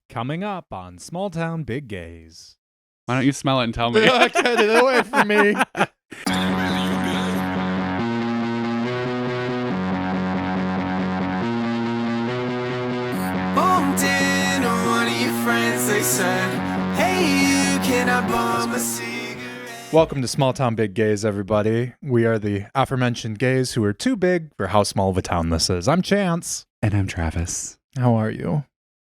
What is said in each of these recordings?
Coming up on Small Town Big Gays. Why don't you smell it and tell me? Get it away from me. Bumped into one of your friends, they said, hey, you cannot bum a cigarette. Welcome to Small Town Big Gays, everybody. We are the aforementioned gays who are too big for how small of a town this is. I'm Chance. And I'm Travis. How are you?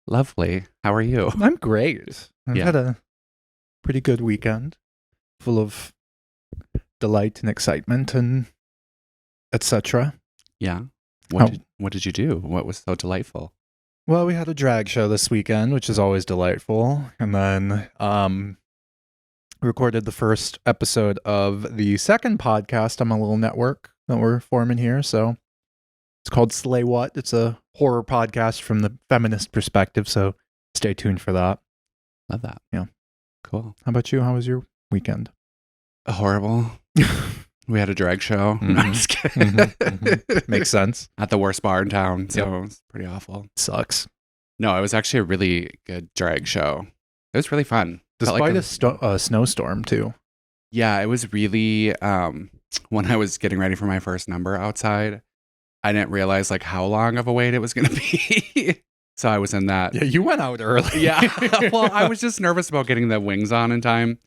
Lovely. How are you? I'm great. I've Yeah. had a pretty good weekend, full of delight and excitement and etc. Yeah. How- What did you do? What was so delightful? Well, we had a drag show this weekend, which is always delightful. And then recorded the first episode of the second podcast on my little network that we're forming here. So it's called Slay What? It's a horror podcast from the feminist perspective. So stay tuned for that. Love that. Yeah. Cool. How about you? How was your weekend? Horrible. We had a drag show. Mhm. I'm just kidding. Makes sense. At the worst bar in town. So it's pretty awful. Sucks. No, it was actually a really good drag show. It was really fun. Felt Despite like a snowstorm, too. Yeah, it was really, when I was getting ready for my first number outside, I didn't realize like how long of a wait it was going to be. So I was in that. Yeah, you went out early. Yeah. Well, I was just nervous about getting the wings on in time.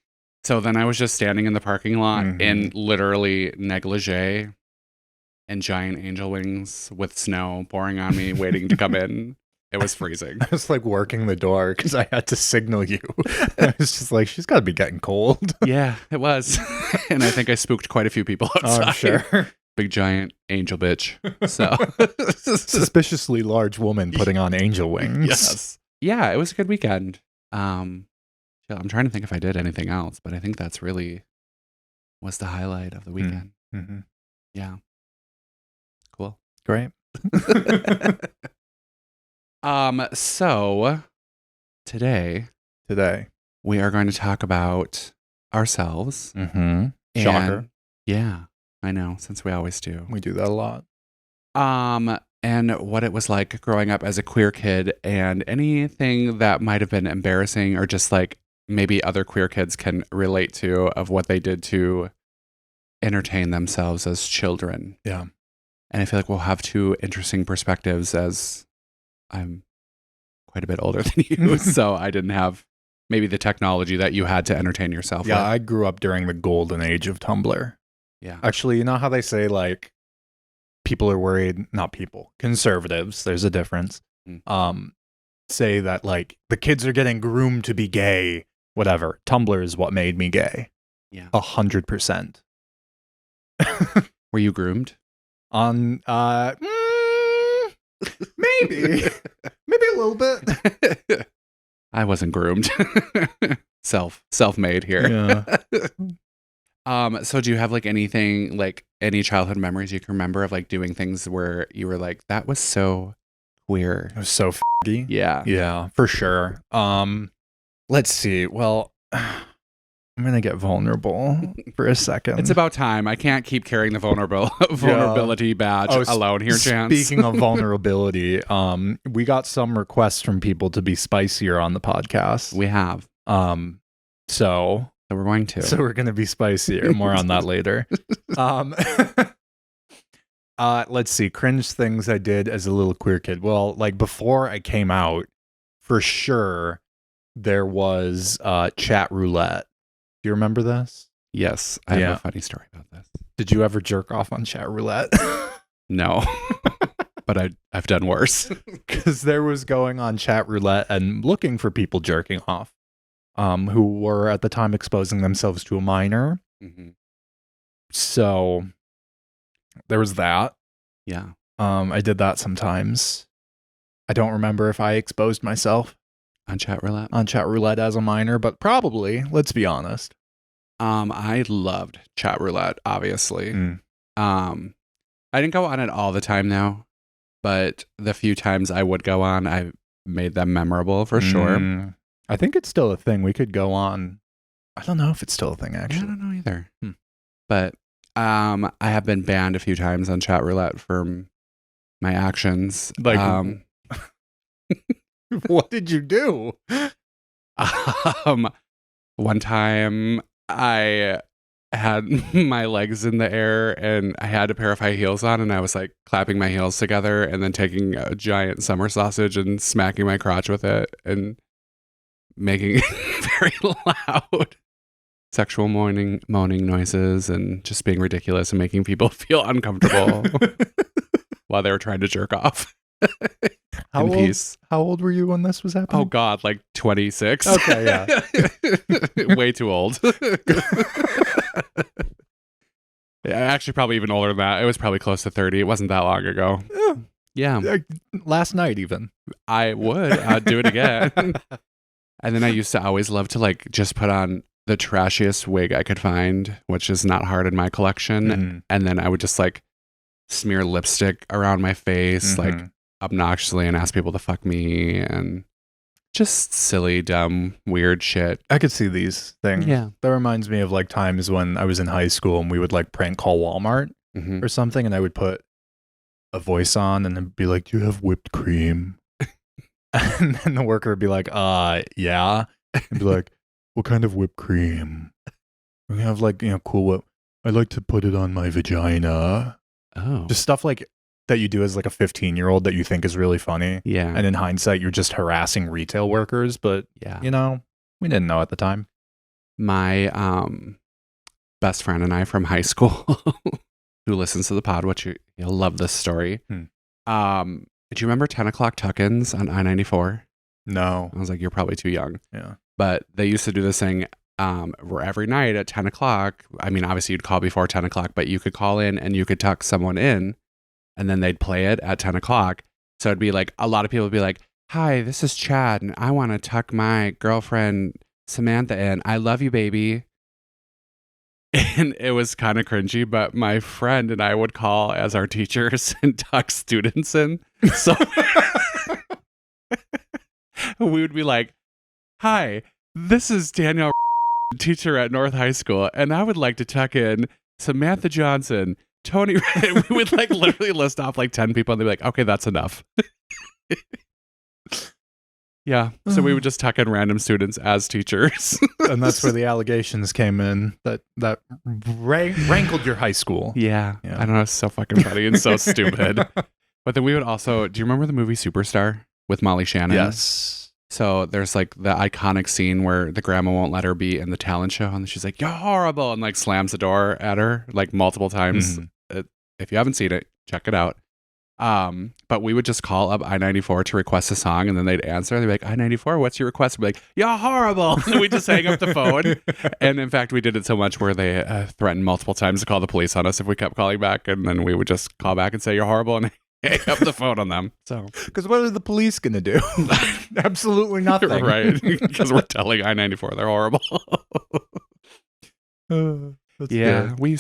So then I was just standing in the parking lot in literally negligee and giant angel wings with snow pouring on me, waiting to come in. It was freezing. I was like working the door because I had to signal you. I was just like, she's got to be getting cold. Yeah, it was. And I think I spooked quite a few people outside. Oh, I'm sure. Big giant angel bitch. So Suspiciously large woman putting on angel wings. yes. Yeah, it was a good weekend. I'm trying to think if I did anything else, but I think that's really was the highlight of the weekend. Mm-hmm. Yeah. Cool. Great. So today we are going to talk about ourselves. Mm-hmm. And- Shocker. Yeah, I know, since we always do. We do that a lot. And what it was like growing up as a queer kid and anything that might have been embarrassing or just like maybe other queer kids can relate to of what they did to entertain themselves as children. Yeah. And I feel like we'll have two interesting perspectives as I'm quite a bit older than you. So I didn't have maybe the technology that you had to entertain yourself Yeah, with. I grew up during the golden age of Tumblr. Yeah. Actually, you know how they say like people are worried, not people, conservatives, there's a difference. Say that like the kids are getting groomed to be gay, whatever. Tumblr is what made me gay. Yeah. 100%. Were you groomed? On maybe a little bit. I wasn't groomed. Self-made here. Yeah. So do you have like anything, like any childhood memories you can remember of like doing things where you were like, that was so queer? It was so f***y. Yeah. Yeah, for sure. Let's see. Well, I'm gonna get vulnerable for a second. It's about time. I can't keep carrying the vulnerability badge alone here, Chance. Speaking of vulnerability, we got some requests from people to be spicier on the podcast. We have. So we're going to. So we're gonna be spicier. More on that later. Let's see. Cringe things I did as a little queer kid. Well, like before I came out, for sure, there was Chat Roulette. Do you remember this? Yes, I have a funny story about this. Did you ever jerk off on Chat Roulette? No, but I've done worse. Because there was going on Chat Roulette and looking for people jerking off, who were at the time exposing themselves to a minor. Mm-hmm. So there was that. Yeah. I did that sometimes. I don't remember if I exposed myself On Chat Roulette? on Chat Roulette as a minor, but probably, let's be honest. I loved Chat Roulette, obviously. Mm. I didn't go on it all the time though, but the few times I would go on, I made them memorable for sure. I think it's still a thing. We could go on. I don't know if it's still a thing, I actually. don't know either. But I have been banned a few times on Chat Roulette for my actions. Like, What did you do? One time I had my legs in the air and I had a pair of high heels on and I was like clapping my heels together and then taking a giant summer sausage and smacking my crotch with it and making very loud sexual moaning noises and just being ridiculous and making people feel uncomfortable while they were trying to jerk off. How old were you when this was happening? Oh God, like 26. Okay, yeah. Way too old. Yeah, actually probably even older than that. It was probably close to 30. It wasn't that long ago. Yeah. Last night even. I'd do it again. And then I used to always love to like just put on the trashiest wig I could find, which is not hard in my collection. Mm-hmm. And then I would just like smear lipstick around my face, Mm-hmm. like obnoxiously, and ask people to fuck me and just silly, dumb, weird shit. I could see these things. Yeah. That reminds me of like times when I was in high school and we would like prank call Walmart Mhm. or something, and I would put a voice on and then be like, "Do you have whipped cream?" And then the worker would be like, yeah. And be like, "What kind of whipped cream?" We have like, cool whip. I like to put it on my vagina. Oh. Just stuff like that you do as like a 15-year-old that you think is really funny. Yeah. And in hindsight, you're just harassing retail workers, but Yeah. we didn't know at the time. My best friend and I from high school who listens to the pod, which you'll love this story. Do you remember 10 o'clock tuck-ins on I-94? No. I was like, you're probably too young. Yeah. But they used to do this thing where every night at 10 o'clock, I mean, obviously you'd call before 10 o'clock, but you could call in and you could tuck someone in and then they'd play it at 10 o'clock. So it'd be like, a lot of people would be like, "Hi, this is Chad and I want to tuck my girlfriend Samantha in. I love you, baby." And it was kind of cringy, but my friend and I would call as our teachers and tuck students in. So we would be like, "Hi, this is Danielle, teacher at North High School, and I would like to tuck in Samantha Johnson, Tony." We would like literally list off like 10 people and they'd be like, "Okay, that's enough." Yeah. So we would just tuck in random students as teachers. And that's where the allegations came in that rankled your high school. Yeah. Yeah. I don't know. It's so fucking funny and so stupid. But then we would also, do you remember the movie Superstar with Molly Shannon? Yes. So there's like the iconic scene where the grandma won't let her be in the talent show and she's like, "You're horrible," and like slams the door at her like multiple times. Mhm. If you haven't seen it, check it out. But we would just call up I-94 to request a song and then they'd answer. They'd be like, "I-94, what's your request?" We'd be like, "You're horrible." And we'd just hang up the phone. And in fact, we did it so much where they threatened multiple times to call the police on us if we kept calling back. And then we would just call back and say, "You're horrible," and hang up the phone on them. So, Because what are the police going to do? Absolutely nothing. right. Because we're telling I-94 they're horrible. That's Yeah. good. We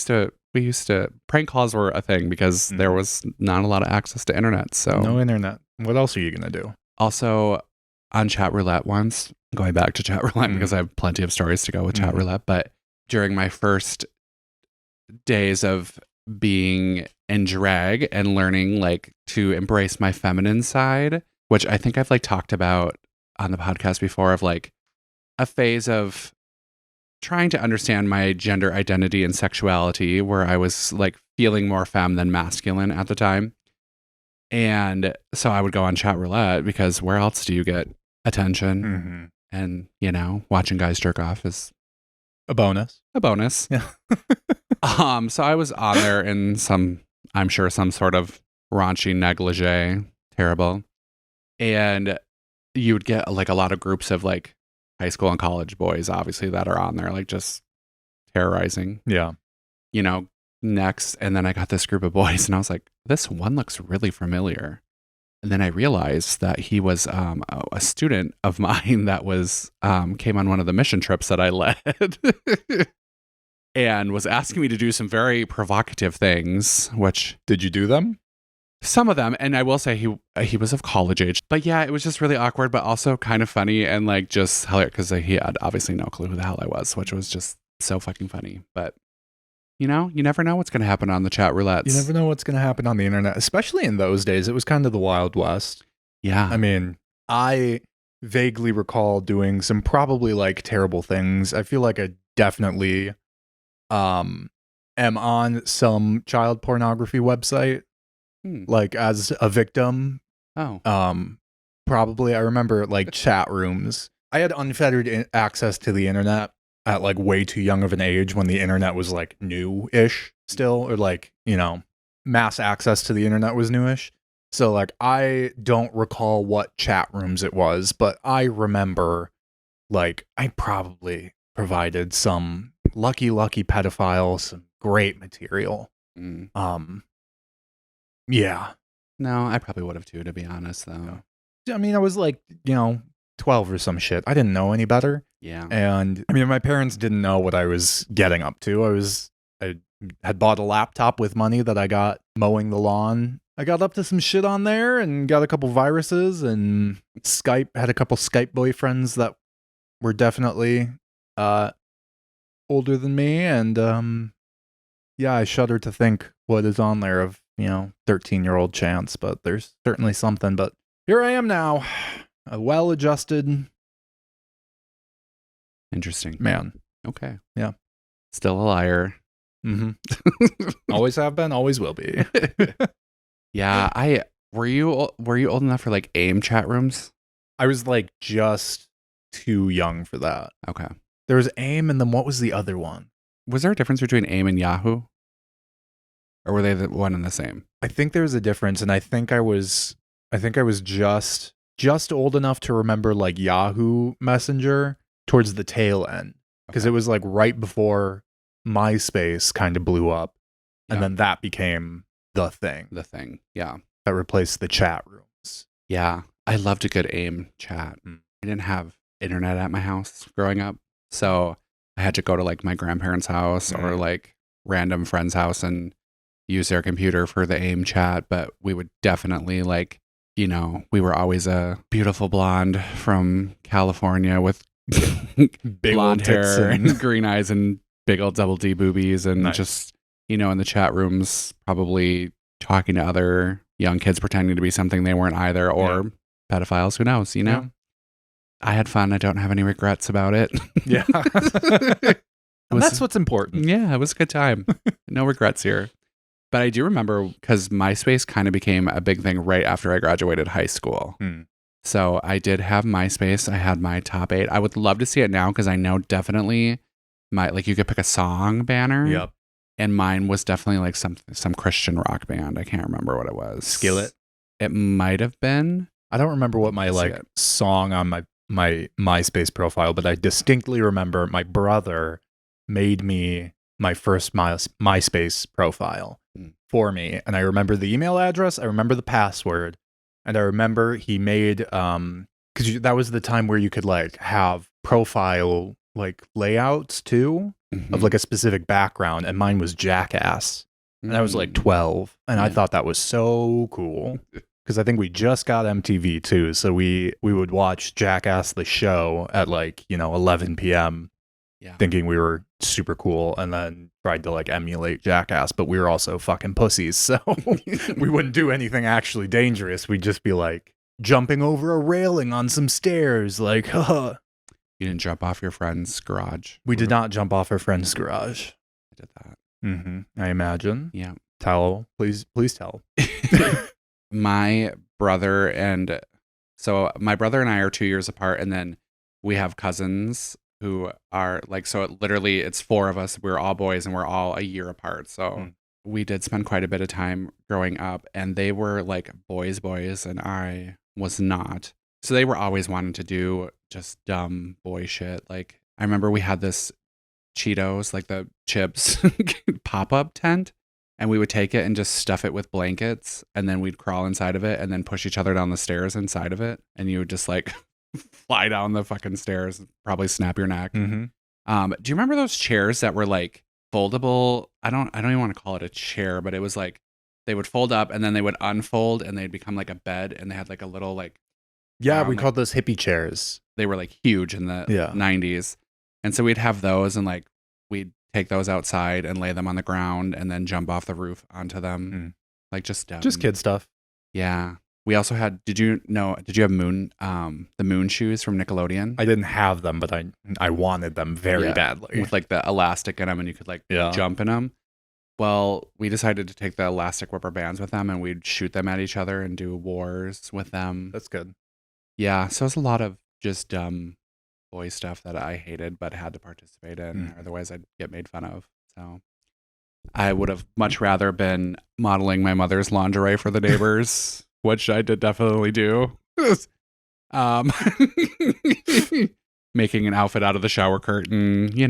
used to prank calls were a thing because there was not a lot of access to internet. So No internet. What else are you going to do? also on Chat Roulette once, going back to Chat Roulette Mhm. because I have plenty of stories to go with Chat Mhm. Roulette, but during my first days of being in drag and learning like to embrace my feminine side, which I think I've like talked about on the podcast before, of like a phase of trying to understand my gender identity and sexuality where I was like feeling more femme than masculine at the time. And so I would go on Chat Roulette because where else do you get attention? Mm-hmm. And, watching guys jerk off is A bonus. a bonus. Yeah. So I was on there in I'm sure some sort of raunchy negligee, terrible. And you would get like a lot of groups of like high school and college boys, obviously, that are on there, like just terrorizing, Yeah. next. And then I got this group of boys and I was like, this one looks really familiar. And then I realized that he was a student of mine that was came on one of the mission trips that I led and was asking me to do some very provocative things, which Did you do them? some of them, and I will say he was of college age. But yeah, it was just really awkward, but also kind of funny and like just hilarious because he had obviously no clue who the hell I was, which was just so fucking funny. But you never know what's going to happen on the chat roulettes. You never know what's going to happen on the internet, especially in those days. It was kind of the Wild West. Yeah. I mean, I vaguely recall doing some probably like terrible things. I feel like I definitely am on some child pornography website, like as a victim. Oh. Probably I remember like chat rooms. I had unfettered access to the internet at like way too young of an age when the internet was like new-ish still, or like, you know, mass access to the internet was newish. So like I don't recall what chat rooms it was, but I remember like I probably provided some lucky pedophile some great material. Yeah. No, I probably would have too, to be honest, though. I mean, I was like, 12 or some shit. I didn't know any better. Yeah. And I mean, my parents didn't know what I was getting up to. I had bought a laptop with money that I got mowing the lawn. I got up to some shit on there and got a couple viruses, and had a couple Skype boyfriends that were definitely older than me. And yeah, I shudder to think what is on there of, 13-year-old chance, but there's certainly something. But here I am now, a well-adjusted Interesting man. Okay. Yeah. Still a liar. Mm-hmm. Always have been, always will be. Yeah. Were you old enough for like AIM chat rooms? I was like just too young for that. Okay. There was AIM, and then what was the other one? Was there a difference between AIM and Yahoo? Or were they the one and the same? I think there was a difference, and I think I was just old enough to remember like Yahoo Messenger towards the tail end, because it was like right before MySpace kind of blew up, and then that became the thing. The thing, yeah. That replaced the chat rooms. Yeah, I loved a good AIM chat. I didn't have internet at my house growing up, so I had to go to like my grandparents' house or like random friend's house and use their computer for the AIM chat. But we would definitely like, we were always a beautiful blonde from California with big blonde hair and and green eyes and big old double D boobies, and just, in the chat rooms, probably talking to other young kids pretending to be something they weren't either, or pedophiles, who knows, Yeah. I had fun. I don't have any regrets about it. Yeah. And that's what's important. Yeah, it was a good time. No regrets here. But I do remember, because MySpace kind of became a big thing right after I graduated high school. So I did have MySpace. I had my top 8. I would love to see it now, because I know definitely you could pick a song banner. Yep. And mine was definitely like some Christian rock band. I can't remember what it was. Skillet? It might have been. I don't remember what my song on my MySpace profile, but I distinctly remember my brother made me my first MySpace profile for me. And I remember the email address, I remember the password, and I remember he made, because that was the time where you could like have profile like layouts too, of like a specific background, and mine was Jackass. And I was like 12, and I thought that was so cool. Because I think we just got MTV too, so we would watch Jackass the show at like 11 p.m. Thinking we were super cool, and then tried to like emulate Jackass, but we were also fucking pussies, so we wouldn't do anything actually dangerous. We'd just be like jumping over a railing on some stairs, like, haha. You didn't jump off your friend's garage? We did not jump off our friend's garage. I did that. I imagine. Yeah. Tell, please tell. My brother and I are 2 years apart, and then we have cousins who are like, so it's 4 of us. We're all boys, and we're all a year apart. So we did spend quite a bit of time growing up, and they were like boys, and I was not. So they were always wanting to do just dumb boy shit. Like, I remember we had this Cheetos, like the chips pop-up tent, and we would take it and just stuff it with blankets, and then we'd crawl inside of it and then push each other down the stairs inside of it, and you would just like fly down the fucking stairs and probably snap your neck. Do you remember those chairs that were like foldable? I don't even want to call it a chair, but it was like they would fold up and then they would unfold and they'd become like a bed, and they had like a little like, we called those hippie chairs. They were like huge in the 90s. And so we'd have those, and like we'd take those outside and lay them on the ground and then jump off the roof onto them. Like just dumb. Just kid stuff. Yeah. We also had. Did you have the moon shoes from Nickelodeon? I didn't have them, but I wanted them very badly. With like the elastic in them, and you could like jump in them. Well, we decided to take the elastic rubber bands with them, and we'd shoot them at each other and do wars with them. That's good. Yeah, so it's a lot of just dumb boy stuff that I hated but had to participate in. Otherwise, I'd get made fun of. So I would have much rather been modeling my mother's lingerie for the neighbors, which I did definitely do. Making an outfit out of the shower curtain, You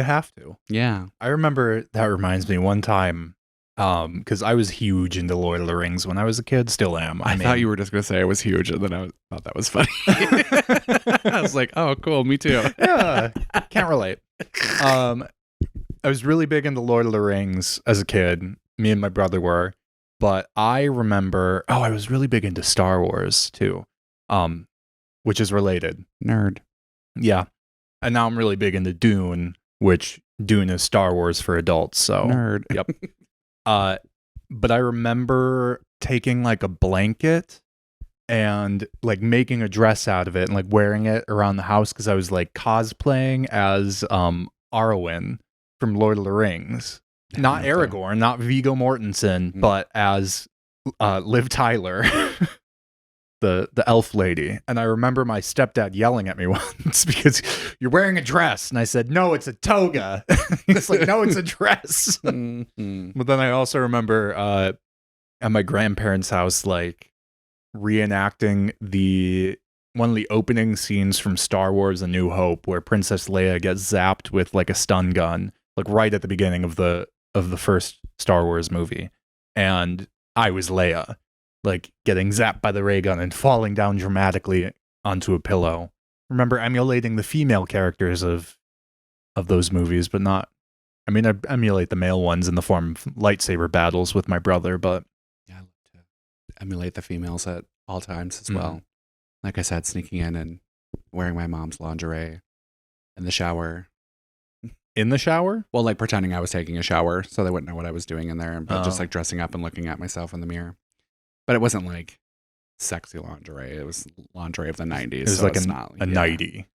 have to. Yeah. I remember, that reminds me, one time, because I was huge into Lord of the Rings when I was a kid, still am. I thought you were just going to say I was huge, and then I thought that was funny. I was like, oh, cool, me too. Yeah, can't relate. I was really big into Lord of the Rings as a kid. Me and my brother were. But I remember, I was really big into Star Wars too, which is related. Nerd. Yeah. And now I'm really big into Dune, which Dune is Star Wars for adults. So nerd. Yep. But I remember taking like a blanket and like making a dress out of it and like wearing it around the house because I was like cosplaying as Arwen from Lord of the Rings. Not Aragorn, not Viggo Mortensen, but as Liv Tyler, the elf lady. And I remember my stepdad yelling at me once because you're wearing a dress. And I said, no, it's a toga. He's like, no, it's a dress. But then I also remember at my grandparents' house, like reenacting one of the opening scenes from Star Wars A New Hope where Princess Leia gets zapped with like a stun gun, like right at the beginning of the first Star Wars movie. And I was Leia, like getting zapped by the ray gun and falling down dramatically onto a pillow. Remember emulating the female characters of those movies, but not, I mean, I emulate the male ones in the form of lightsaber battles with my brother, but yeah, I love to emulate the females at all times as well. Like I said, sneaking in and wearing my mom's lingerie in the shower. In the shower? Well, like pretending I was taking a shower so they wouldn't know what I was doing in there, but just like dressing up and looking at myself in the mirror. But it wasn't like sexy lingerie. It was lingerie of the 90s. It was so like a nightie.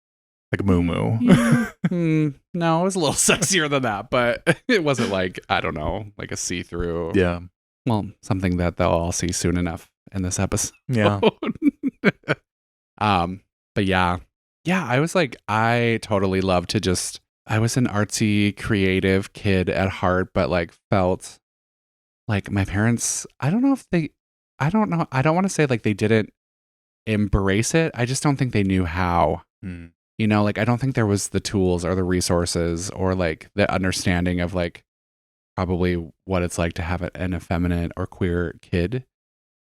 Like a moo-moo. No, it was a little sexier than that, but it wasn't like, I don't know, like a see-through. Yeah. Well, something that they'll all see soon enough in this episode. Yeah. But yeah. Yeah, I was like, I totally love to just, I was an artsy, creative kid at heart, but like felt like my parents, I don't want to say like they didn't embrace it. I just don't think they knew how. You know, like I don't think there was the tools or the resources or like the understanding of like probably what it's like to have an effeminate or queer kid.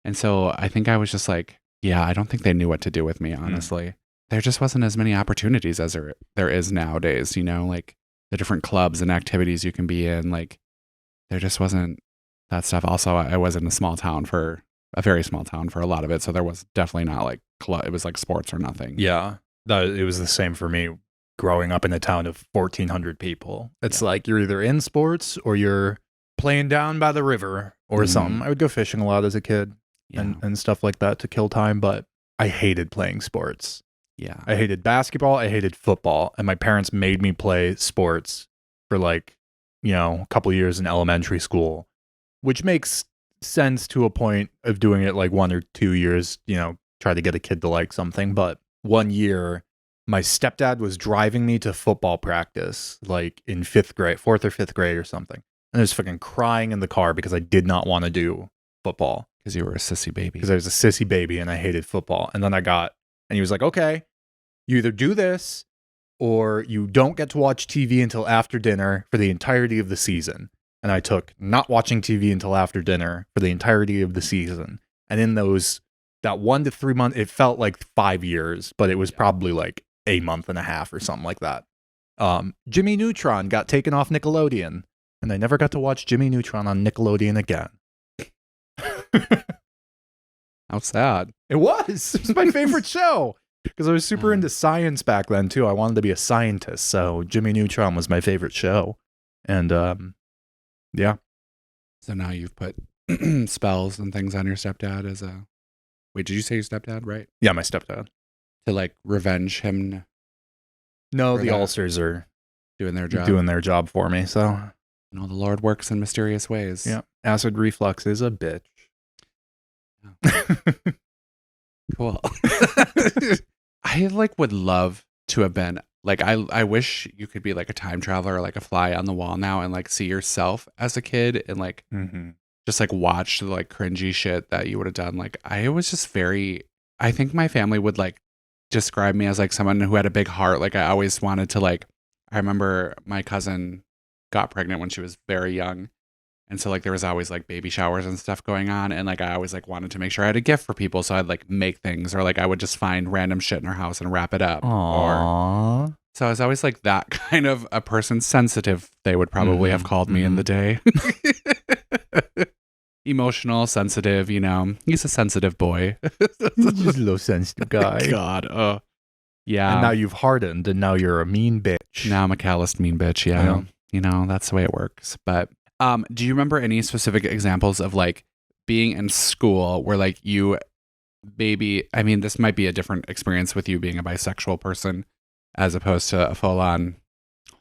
And so I think I was just like, yeah, I don't think they knew what to do with me, honestly. There just wasn't as many opportunities as there is nowadays, you know, like the different clubs and activities you can be in. Like there just wasn't that stuff. Also, I was in a very small town for a lot of it. So there was definitely not like it was like sports or nothing. Yeah. It was the same for me growing up in a town of 1,400 people. It's like you're either in sports or you're playing down by the river or something. I would go fishing a lot as a kid and stuff like that to kill time, but I hated playing sports. Yeah. I hated basketball. I hated football. And my parents made me play sports for like, you know, a couple years in elementary school, which makes sense to a point of doing it like 1 or 2 years, you know, try to get a kid to like something. But one year, my stepdad was driving me to football practice, like in 4th or 5th grade or something. And I was fucking crying in the car because I did not want to do football. Because you were a sissy baby. Because I was a sissy baby and I hated football. And then and he was like, okay, you either do this or you don't get to watch TV until after dinner for the entirety of the season. And I took not watching TV until after dinner for the entirety of the season. And in that 1 to 3 months, it felt like 5 years, but it was probably like a month and a half or something like that. Jimmy Neutron got taken off Nickelodeon, and I never got to watch Jimmy Neutron on Nickelodeon again. How sad. It was my favorite show because I was super into science back then too. I wanted to be a scientist, so Jimmy Neutron was my favorite show. And yeah. So now you've put spells and things on your stepdad as a Wait, did you say your stepdad, right? Yeah, my stepdad. To like revenge him No, For the that. ulcers are doing their job. doing their job for me. So, You know, the Lord works in mysterious ways. yeah, acid reflux is a bitch. Cool. I like would love to have been like I wish you could be like a time traveler or like a fly on the wall now and like see yourself as a kid and like just like watch the like cringy shit that you would have done. Like I was just I think my family would like describe me as like someone who had a big heart. Like I always wanted to like I remember my cousin got pregnant when she was very young. And so like there was always like baby showers and stuff going on. And like I always like wanted to make sure I had a gift for people. So I'd like make things or like I would just find random shit in our house and wrap it up. Aww. So I was always like that kind of a person. Sensitive, they would probably have called me in the day. Emotional, sensitive, you know. He's a sensitive boy. Just a little sensitive guy. God. Yeah. And now you've hardened and now you're a mean bitch. Now I'm a calloused mean bitch. Yeah. Yeah. You know, that's the way it works. But do you remember any specific examples of like being in school where like you maybe, I mean, this might be a different experience with you being a bisexual person as opposed to a full on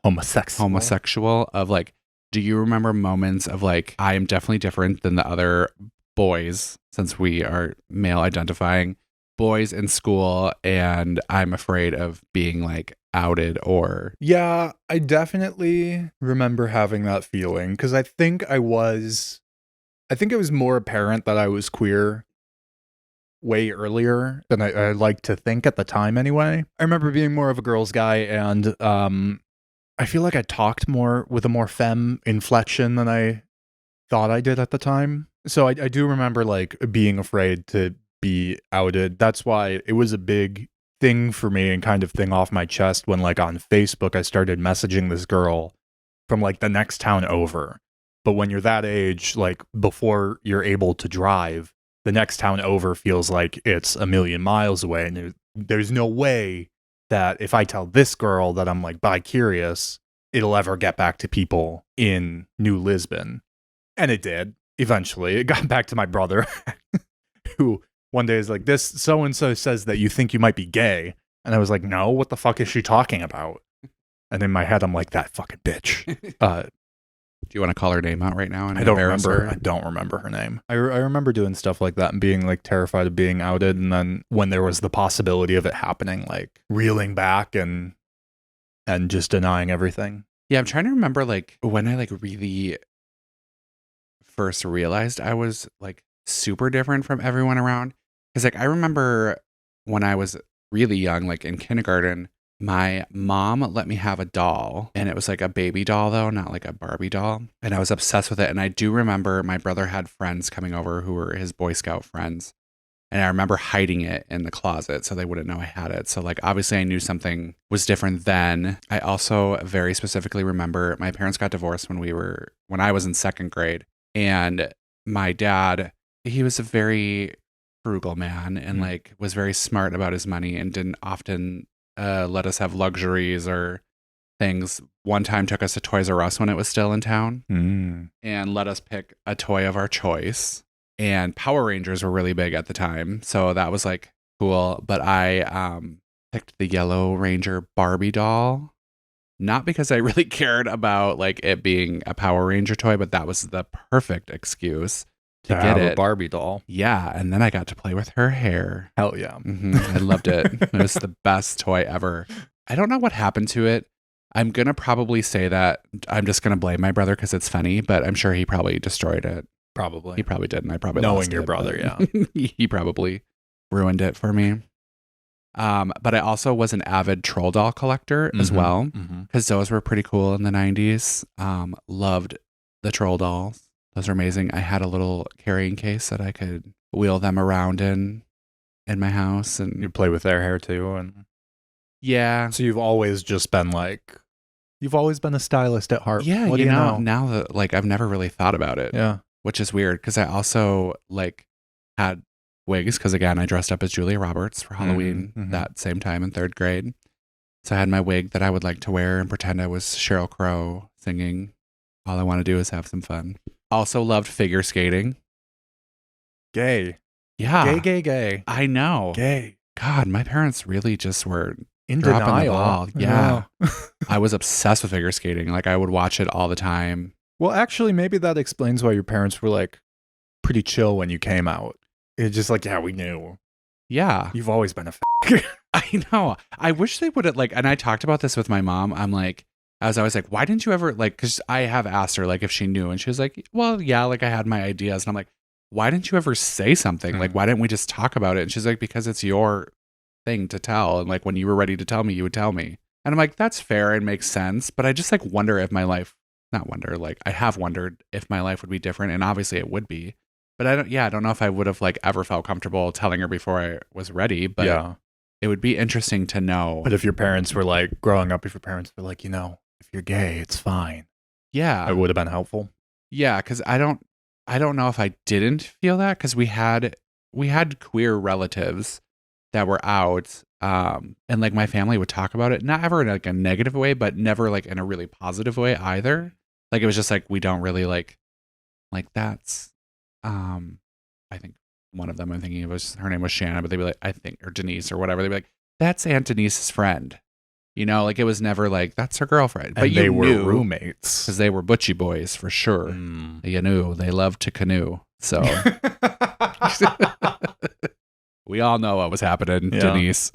homosexual of like, do you remember moments of like, I am definitely different than the other boys since we are male identifying boys in school and I'm afraid of being like outed or Yeah, I definitely remember having that feeling because I think it was more apparent that I was queer way earlier than I like to think at the time anyway. I remember being more of a girl's guy and I feel like I talked more with a more femme inflection than I thought I did at the time. So I do remember like being afraid to be outed. That's why it was a big thing for me and kind of thing off my chest when like on Facebook I started messaging this girl from like the next town over. But when you're that age, like before you're able to drive, the next town over feels like it's a million miles away. And there's no way that if I tell this girl that I'm like bi-curious, it'll ever get back to people in New Lisbon. And it did. Eventually, it got back to my brother, who one day is like, this so-and-so says that you think you might be gay. And I was like, no, what the fuck is she talking about? And in my head, I'm like, that fucking bitch. Do you want to call her name out right now? And I don't remember her name. I remember doing stuff like that and being like terrified of being outed. And then when there was the possibility of it happening, like reeling back and just denying everything. Yeah, I'm trying to remember like when I like really first realized I was like super different from everyone around. Because like I remember when I was really young, like in kindergarten, my mom let me have a doll, and it was like a baby doll though, not like a Barbie doll. And I was obsessed with it. And I do remember my brother had friends coming over who were his Boy Scout friends. And I remember hiding it in the closet so they wouldn't know I had it. So like obviously I knew something was different then. I also very specifically remember my parents got divorced when I was in second grade. And my dad, he was a very frugal man and like was very smart about his money and didn't often let us have luxuries or things. One time took us to Toys R Us when it was still in town and let us pick a toy of our choice. And Power Rangers were really big at the time. So that was like cool. But I picked the Yellow Ranger Barbie doll. Not because I really cared about like it being a Power Ranger toy, but that was the perfect excuse to get it. A Barbie doll. Yeah. And then I got to play with her hair. Hell yeah. I loved it. It was the best toy ever. I don't know what happened to it. I'm going to probably say that I'm just going to blame my brother because it's funny, but I'm sure he probably destroyed it. Probably. He probably did. And I probably knowing lost your it, brother, yeah. He probably ruined it for me. But I also was an avid troll doll collector as well, because those were pretty cool in the 90s. Loved the troll dolls. Those are amazing. I had a little carrying case that I could wheel them around in my house. And you play with their hair too. And yeah. So you've always just been like, you've always been a stylist at heart. Yeah, what do you know? Now that like I've never really thought about it. Yeah. Which is weird because I also like had wigs because again I dressed up as Julia Roberts for Halloween that same time in third grade. So I had my wig that I would like to wear and pretend I was Sheryl Crow singing All I Want to Do Is Have Some Fun. Also loved figure skating. Gay. Yeah. Gay. I know. Gay. God, my parents really just were In dropping the denial. ball. Yeah. I was obsessed with figure skating. Like, I would watch it all the time. Well, actually, maybe that explains why your parents were like pretty chill when you came out. It's just like, yeah, we knew. Yeah. You've always been a I know. I wish they would have, like, and I talked about this with my mom. I'm like, I was always like, why didn't you ever, like, because I have asked her, like, if she knew. And she was like, well, yeah, like, I had my ideas. And I'm like, why didn't you ever say something? Like, why didn't we just talk about it? And she's like, because it's your thing to tell. And, like, when you were ready to tell me, you would tell me. And I'm like, that's fair and makes sense. But I just, like, wonder if my life, not wonder, like, I have wondered if my life would be different. And obviously it would be. But I don't know if I would have, like, ever felt comfortable telling her before I was ready. But yeah. It would be interesting to know. But if your parents were like, growing up, if your parents were like, if you're gay, it's fine. Yeah. It would have been helpful. Yeah, because I don't know if I didn't feel that, because we had queer relatives that were out, and like my family would talk about it, not ever in like a negative way, but never like in a really positive way either. Like it was just like, we don't really like that's, I think one of them I'm thinking of her name was Shanna, but they'd be like, I think, or Denise or whatever. They'd be like, that's Aunt Denise's friend. Like it was never like, that's her girlfriend. But and they were roommates. Because they were butchy boys for sure. You knew they loved to canoe. So we all know what was happening, Denise.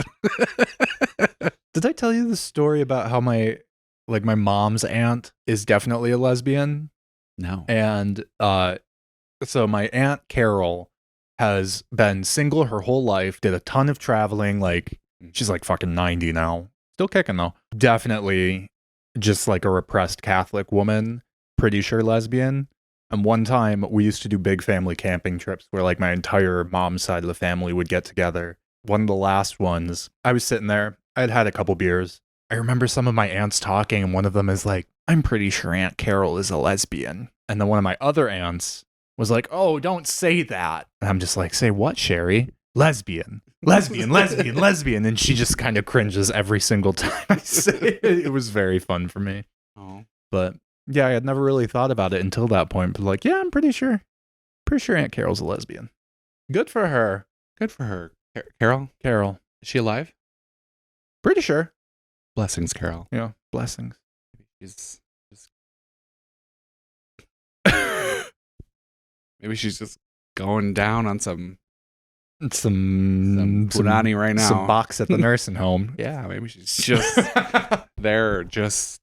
Did I tell you the story about how my mom's aunt is definitely a lesbian? No. And so my Aunt Carol has been single her whole life, did a ton of traveling, like she's like fucking 90 now. Still kicking though. Definitely just like a repressed Catholic woman, pretty sure lesbian. And one time we used to do big family camping trips where like my entire mom's side of the family would get together. One of the last ones, I was sitting there, I'd had a couple beers. I remember some of my aunts talking and one of them is like, I'm pretty sure Aunt Carol is a lesbian. And then one of my other aunts was like, oh, don't say that. And I'm just like, say what, Sherry? Lesbian. And she just kind of cringes every single time I say it. It was very fun for me. Oh. But yeah, I had never really thought about it until that point. But like, yeah, I'm pretty sure Aunt Carol's a lesbian. Good for her. Carol. Is she alive? Pretty sure. Blessings, Carol. Yeah, blessings. Maybe she's just going down on some some punani right now. Some box at the nursing home. Yeah, maybe she's just there, just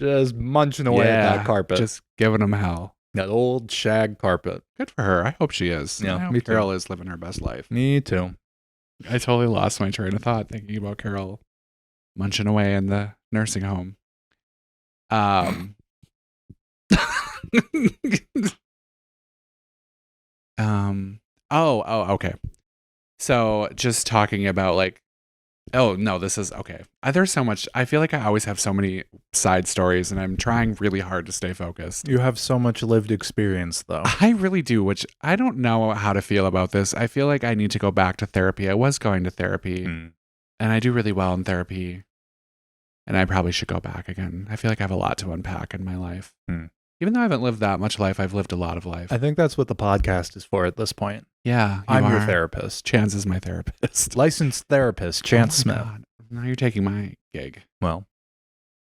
munching away at that carpet. Just giving them hell. That old shag carpet. Good for her. I hope she is. Yeah, I hope me too. Carol is living her best life. Me too. I totally lost my train of thought thinking about Carol munching away in the nursing home. Okay. So just talking about like, oh no, this is okay. There's so much. I feel like I always have so many side stories and I'm trying really hard to stay focused. You have so much lived experience though. I really do, which I don't know how to feel about this. I feel like I need to go back to therapy. I was going to therapy and I do really well in therapy and I probably should go back again. I feel like I have a lot to unpack in my life. Even though I haven't lived that much life, I've lived a lot of life. I think that's what the podcast is for at this point. Yeah. I'm your therapist. Chance is my therapist. Licensed therapist, Chance Smith. God. Now you're taking my gig. Well.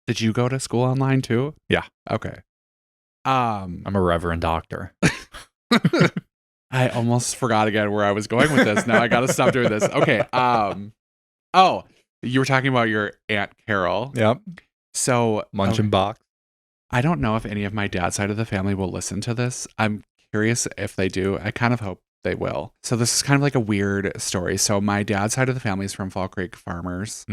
Did you go to school online too? Yeah. Okay. I'm a reverend doctor. I almost forgot again where I was going with this. Now I got to stop doing this. Okay. Oh, you were talking about your Aunt Carol. Yep. So. Munching box. I don't know if any of my dad's side of the family will listen to this. I'm curious if they do. I kind of hope they will. So this is kind of like a weird story. So my dad's side of the family is from Fall Creek farmers,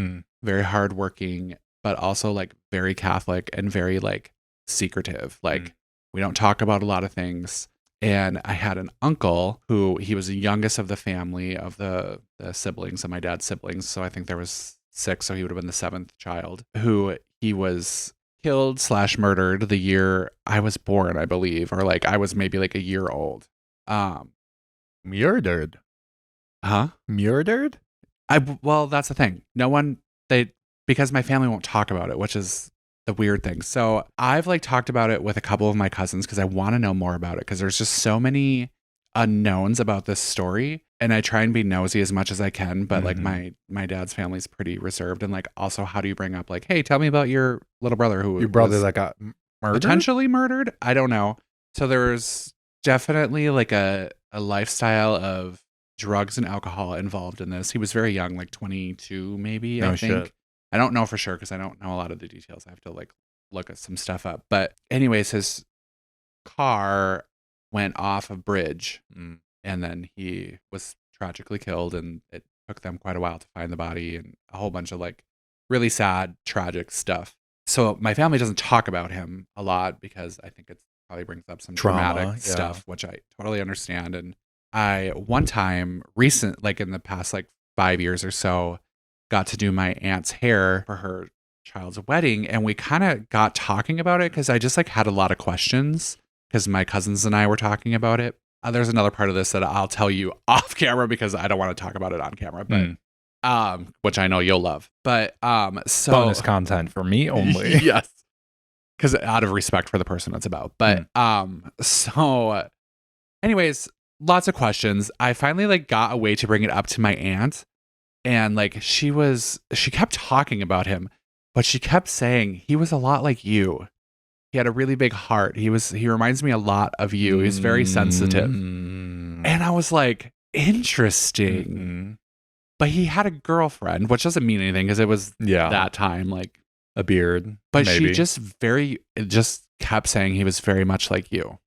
very hardworking, but also like very Catholic and very like secretive. Like we don't talk about a lot of things. And I had an uncle who he was the youngest of the family of the siblings of my dad's siblings. So I think there was 6. So he would have been the 7th child who he was killed / murdered the year I was born, I believe, or like I was maybe like a year old. Murdered? Huh? Murdered? Well, that's the thing. Because my family won't talk about it, which is the weird thing. So I've like talked about it with a couple of my cousins because I want to know more about it because there's just so many unknowns about this story. and I try and be nosy as much as I can, but like Mhm. my dad's family's pretty reserved, and like also how do you bring up like, hey, tell me about your little brother who Your brother was that got murdered? potentially murdered? I don't know. So there's definitely like a lifestyle of drugs and alcohol involved in this. He was very young, like 22 maybe, I No think. shit. I don't know for sure because I don't know a lot of the details. I have to like look at some stuff up. But anyways, his car went off a bridge Mm. and then he was tragically killed, and it took them quite a while to find the body and a whole bunch of like really sad, tragic stuff. So my family doesn't talk about him a lot because I think it probably brings up some Trauma, traumatic yeah. stuff, which I totally understand. And I one time recent, like in the past like 5 years or so, got to do my aunt's hair for her child's wedding, and we kind of got talking about it because I just like had a lot of questions because my cousins and I were talking about it. There's another part of this that I'll tell you off camera because I don't want to talk about it on camera, but which I know you'll love. But so Bonus content for me only. yes, because out of respect for the person it's about. But so anyways, lots of questions. I finally like got a way to bring it up to my aunt, and like she kept talking about him, but she kept saying he was a lot like you. He had a really big heart. He reminds me a lot of you. He's very sensitive. Mm. And I was like, interesting. Mm-hmm. But he had a girlfriend, which doesn't mean anything because it was that time, like a beard. But maybe. she just kept saying he was very much like you.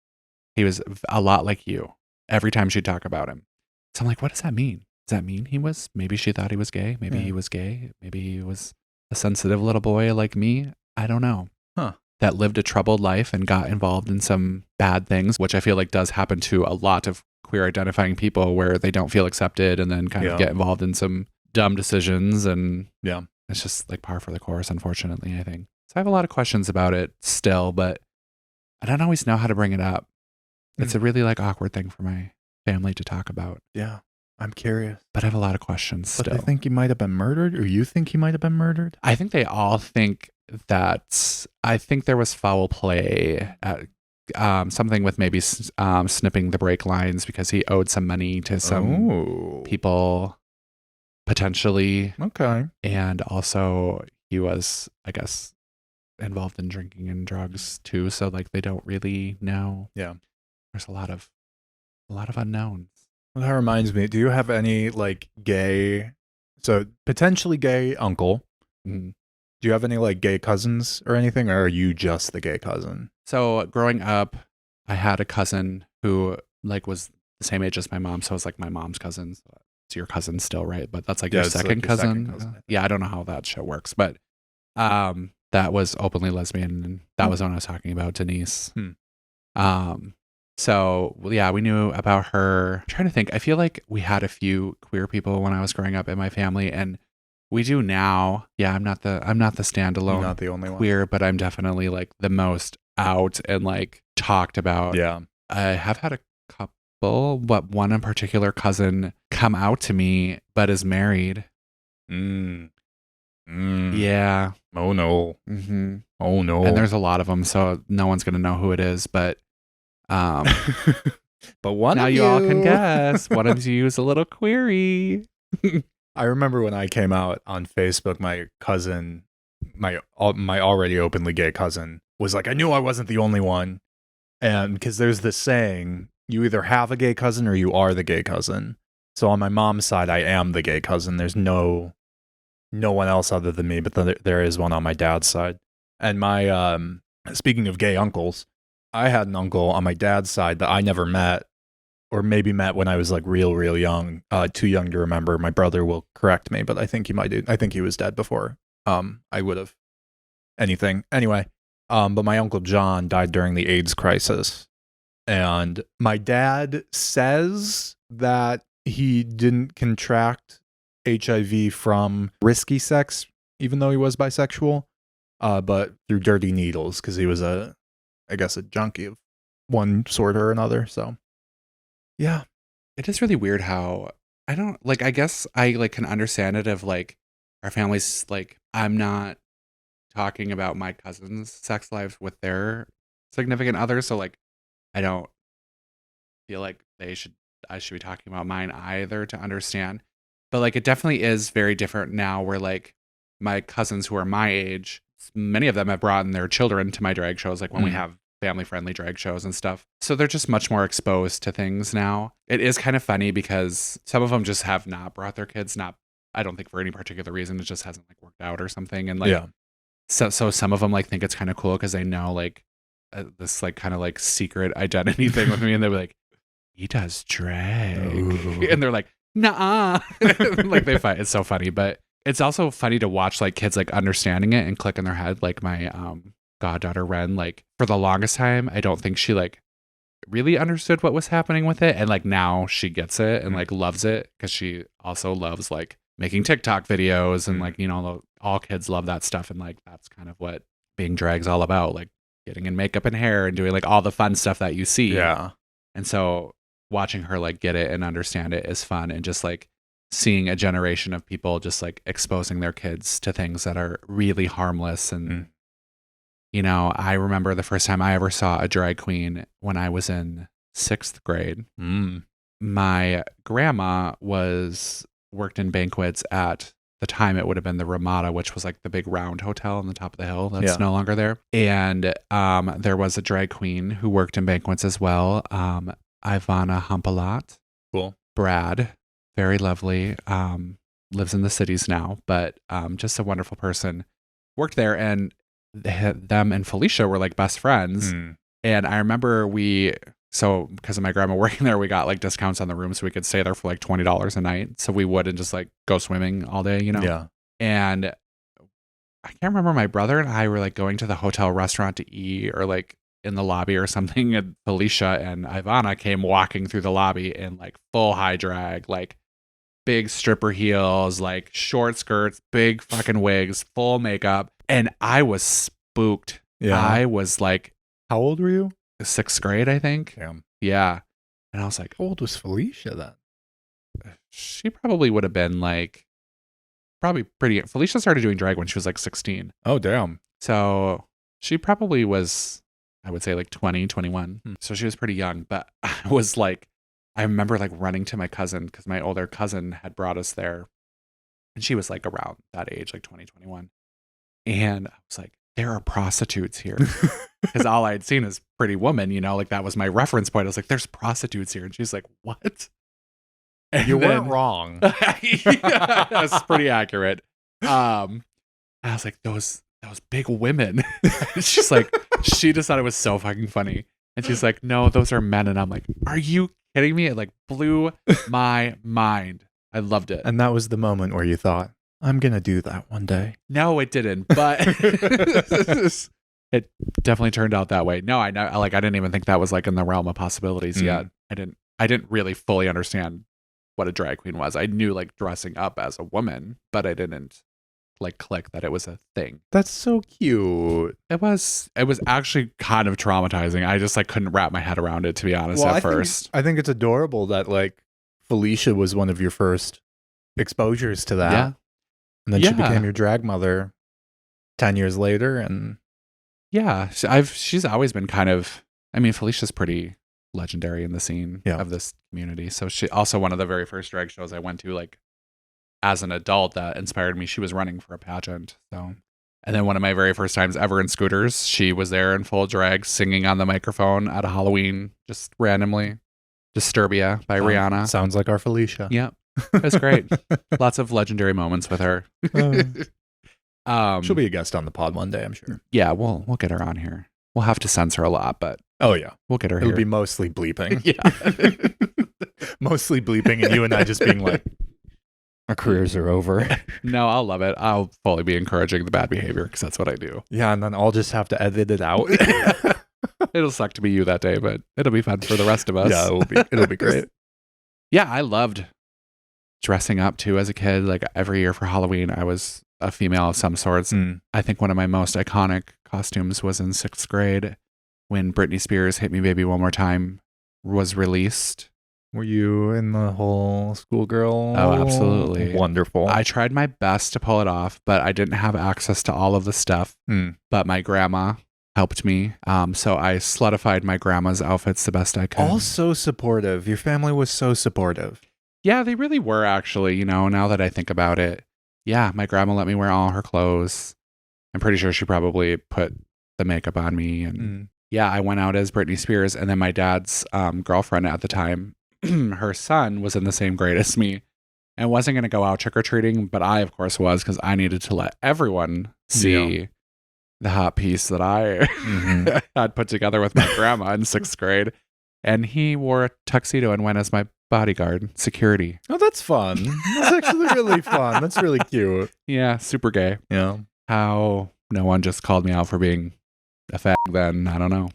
He was a lot like you every time she'd talk about him. So I'm like, what does that mean? Does that mean maybe she thought he was gay? Maybe he was gay. Maybe he was a sensitive little boy like me. I don't know. Huh. That lived a troubled life and got involved in some bad things, which I feel like does happen to a lot of queer identifying people where they don't feel accepted and then kind of get involved in some dumb decisions. And it's just like par for the course, unfortunately, I think. So I have a lot of questions about it still, but I don't always know how to bring it up. It's a really like awkward thing for my family to talk about. Yeah. I'm curious. But I have a lot of questions But still. they think he might have been murdered, or you think he might have been murdered? I think they all think that. I think there was foul play at something with maybe snipping the brake lines because he owed some money to some people potentially. Okay. And also he was, I guess, involved in drinking and drugs too. So like they don't really know. Yeah. There's a lot of unknowns. Well, that reminds me. Do you have any like gay, so potentially gay uncle? Mm. Do you have any like gay cousins or anything, or are you just the gay cousin? So growing up, I had a cousin who like was the same age as my mom. So it was like my mom's cousin. So it's your cousin still, right? But that's like your second cousin. Yeah, I don't know how that shit works, but that was openly lesbian, and that was when I was talking about Denise. So yeah, we knew about her. I'm trying to think. I feel like we had a few queer people when I was growing up in my family, and we do now. Yeah, I'm not the standalone. You're not the only queer, but I'm definitely like the most out and like talked about. Yeah. I have had a couple, but one in particular cousin come out to me, but is married. Yeah. Oh no. Mm-hmm. Oh no. And there's a lot of them, so no one's gonna know who it is, but but one now of you all can guess. One of you is a little query. I remember when I came out on Facebook, my cousin, my already openly gay cousin, was like, I knew I wasn't the only one. And because there's this saying, you either have a gay cousin or you are the gay cousin. So on my mom's side, I am the gay cousin. There's no one else other than me, but there is one on my dad's side. And my, speaking of gay uncles, I had an uncle on my dad's side that I never met, or maybe met when I was like real young, too young to remember. My brother will correct me, but I think he might do. I think he was dead before I would have anything. Anyway, but my Uncle John died during the AIDS crisis. And my dad says that he didn't contract HIV from risky sex, even though he was bisexual, but through dirty needles, because he was I guess a junkie of one sort or another. So yeah, it is really weird how I don't like. I guess I like can understand it of like our families. Like I'm not talking about my cousins' sex lives with their significant others, so like I don't feel like they should I should be talking about mine either to understand. But like it definitely is very different now where like my cousins who are my age, many of them have brought in their children to my drag shows, like when we have family friendly drag shows and stuff. So they're just much more exposed to things now. It is kind of funny because some of them just have not brought their kids, I don't think for any particular reason. It just hasn't like worked out or something. And like, so some of them like think it's kind of cool because they know like this like kind of like secret identity thing with me. And they're like, he does drag. Ooh. And they're like, nah. Like they fight. It's so funny. But it's also funny to watch like kids like understanding it and click in their head. Like my goddaughter Ren, like for the longest time, I don't think she like really understood what was happening with it. And like now she gets it and like loves it because she also loves like making TikTok videos and like, you know, all kids love that stuff. And like that's kind of what being drag's all about, like getting in makeup and hair and doing like all the fun stuff that you see. Yeah. And so watching her like get it and understand it is fun, and just like seeing a generation of people just like exposing their kids to things that are really harmless. And you know, I remember the first time I ever saw a drag queen when I was in 6th grade. My grandma worked in banquets at the time. It would have been the Ramada, which was like the big round hotel on the top of the hill that's no longer there. And there was a drag queen who worked in banquets as well. Ivana Humpalot. Cool. Brad, very lovely. Lives in the cities now, but just a wonderful person. Worked there, and them and Felicia were like best friends. And I remember because of my grandma working there, we got like discounts on the room so we could stay there for like $20 a night. So we would and just like go swimming all day, you know? Yeah. And I can't remember, my brother and I were like going to the hotel restaurant to eat or like in the lobby or something. And Felicia and Ivana came walking through the lobby in like full high drag, like big stripper heels, like short skirts, big fucking wigs, full makeup. And I was spooked. Yeah. I was like, how old were you? 6th grade, I think. Damn. Yeah. And I was like, how old was Felicia then? She probably would have been like, probably pretty. Felicia started doing drag when she was like 16. Oh, damn. So she probably was, I would say like 20, 21. So she was pretty young. But I remember like running to my cousin because my older cousin had brought us there. And she was like around that age, like 20, 21. And I was like, there are prostitutes here. Because all I had seen is Pretty Woman, you know, like that was my reference point. I was like, there's prostitutes here. And she's like, what? And you weren't wrong. Yeah, that's pretty accurate. I was like, those big women. She's like, she just thought it was so fucking funny. And she's like, no, those are men. And I'm like, are you kidding me? It like blew my mind. I loved it. And that was the moment where you thought, I'm going to do that one day. No, it didn't. But it definitely turned out that way. No, I didn't even think that was like in the realm of possibilities yet. I didn't really fully understand what a drag queen was. I knew like dressing up as a woman, but I didn't like click that it was a thing. That's so cute. It was actually kind of traumatizing. I just like couldn't wrap my head around it, to be honest, at first. I think it's adorable that like Felicia was one of your first exposures to that. Yeah. And then she became your drag mother 10 years later. And yeah, she's always been kind of, I mean, Felicia's pretty legendary in the scene of this community. So she also one of the very first drag shows I went to, like as an adult, that inspired me. She was running for a pageant. So, and then one of my very first times ever in Scooters, she was there in full drag singing on the microphone at a Halloween, just randomly. Disturbia by Rihanna. Sounds like our Felicia. Yep. It was great. Lots of legendary moments with her. She'll be a guest on the pod one day, I'm sure. Yeah, we'll get her on here. We'll have to censor a lot, but oh yeah, we'll get her It'll here. be mostly bleeping. Yeah. Mostly bleeping, and you and I just being like, our careers are over. No, I'll love it. I'll fully be encouraging the bad behavior because that's what I do. Yeah, and then I'll just have to edit it out. It'll suck to be you that day, but it'll be fun for the rest of us. Yeah, it'll be great. Yeah, I loved dressing up too as a kid. Like every year for Halloween, I was a female of some sorts. I think one of my most iconic costumes was in 6th grade when Britney Spears' Hit Me Baby One More Time was released. Were you in the whole schoolgirl? Oh, absolutely. Wonderful. I tried my best to pull it off, but I didn't have access to all of the stuff. But my grandma helped me. So I slutified my grandma's outfits the best I could. All so supportive. Your family was so supportive. Yeah, they really were actually, you know, now that I think about it. Yeah, my grandma let me wear all her clothes. I'm pretty sure she probably put the makeup on me. And yeah, I went out as Britney Spears. And then my dad's girlfriend at the time, her son was in the same grade as me and wasn't going to go out trick-or-treating. But I, of course, was because I needed to let everyone see the hot piece that I had put together with my grandma in 6th grade. And he wore a tuxedo and went as my bodyguard, security. Oh, that's fun. That's actually really fun. That's really cute. Yeah, super gay. Yeah. How no one just called me out for being a fag then, I don't know.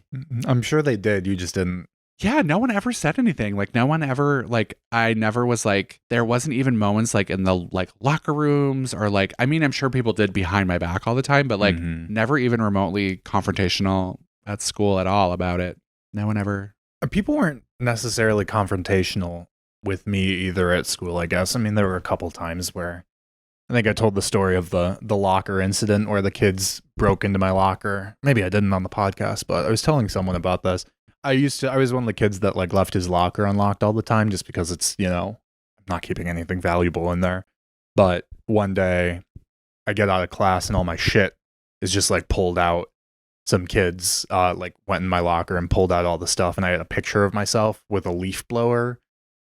I'm sure they did. You just didn't. Yeah, no one ever said anything. Like, no one ever, like, I never was like, there wasn't even moments like in the like locker rooms or like, I mean, I'm sure people did behind my back all the time, but like never even remotely confrontational at school at all about it. No one ever. People weren't necessarily confrontational with me either at school, I guess. I mean, there were a couple times where I think I told the story of the locker incident where the kids broke into my locker. Maybe I didn't on the podcast, but I was telling someone about this. I was one of the kids that like left his locker unlocked all the time just because it's, you know, I'm not keeping anything valuable in there. But one day I get out of class and all my shit is just like pulled out. Some kids like went in my locker and pulled out all the stuff, and I had a picture of myself with a leaf blower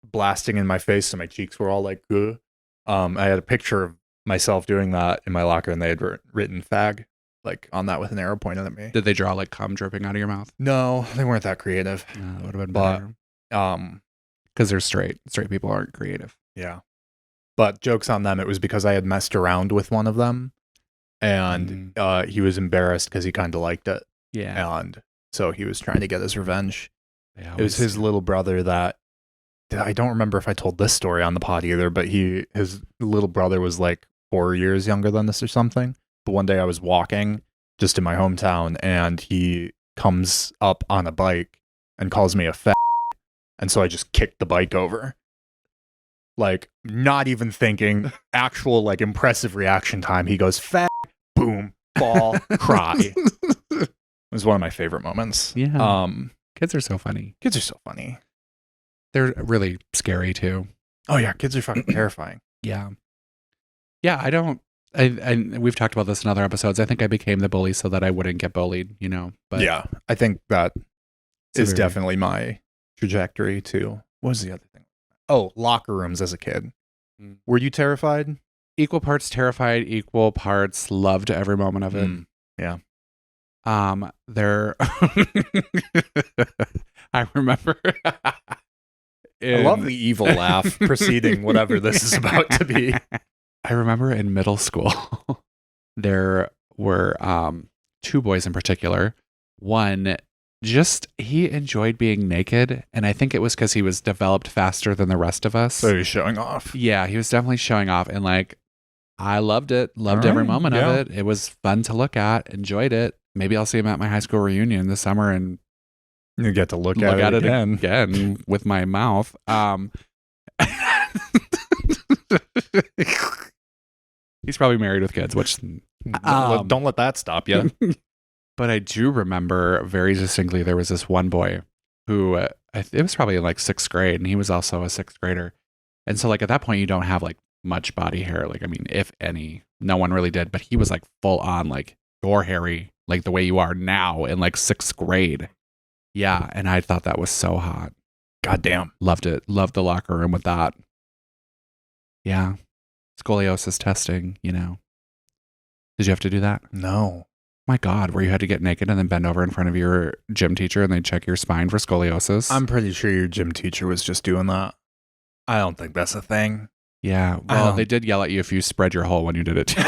blasting in my face, so my cheeks were all like, ugh. I had a picture of myself doing that in my locker, and they had written fag like on that with an arrow pointed at me. Did they draw like cum dripping out of your mouth? No, they weren't that creative. That would have been better. Because they're straight. Straight people aren't creative. Yeah. But jokes on them, it was because I had messed around with one of them. And he was embarrassed because he kind of liked it. Yeah. And so he was trying to get his revenge. It was his little brother that, I don't remember if I told this story on the pod either, but his little brother was like 4 years younger than this or something. But one day I was walking just in my hometown and he comes up on a bike and calls me a fat. And so I just kicked the bike over. Like, not even thinking, actual like impressive reaction time. He goes, fat, boom, ball, cry. It was one of my favorite moments. Yeah. Kids are so funny. Kids are so funny. They're really scary too. Oh yeah, kids are fucking terrifying. Yeah. Yeah, we've talked about this in other episodes. I think I became the bully so that I wouldn't get bullied, you know. But yeah, I think that is definitely my trajectory too. What was the other thing? Oh, locker rooms as a kid. Were you terrified? Equal parts terrified, equal parts loved every moment of it. Yeah. There I remember I love the evil laugh preceding whatever this is about to be. I remember in middle school there were 2 boys in particular. One he enjoyed being naked, and I think it was because he was developed faster than the rest of us. So he was showing off. Yeah, he was definitely showing off, and like I loved it. Loved every moment of it. It was fun to look at. Enjoyed it. Maybe I'll see him at my high school reunion this summer, and you get to look at it again with my mouth. He's probably married with kids, which don't let that stop you. But I do remember very distinctly there was this one boy who it was probably in like 6th grade, and he was also a 6th grader. And so like at that point you don't have like much body hair. Like, I mean, if any, no one really did, but he was like full on like you're hairy, like the way you are now in like 6th grade. Yeah. And I thought that was so hot. Goddamn. Loved it. Loved the locker room with that. Yeah. Scoliosis testing, you know. Did you have to do that? No. My God, where you had to get naked and then bend over in front of your gym teacher and they check your spine for scoliosis? I'm pretty sure your gym teacher was just doing that. I don't think that's a thing. Yeah. Well, they did yell at you if you spread your hole when you did it too.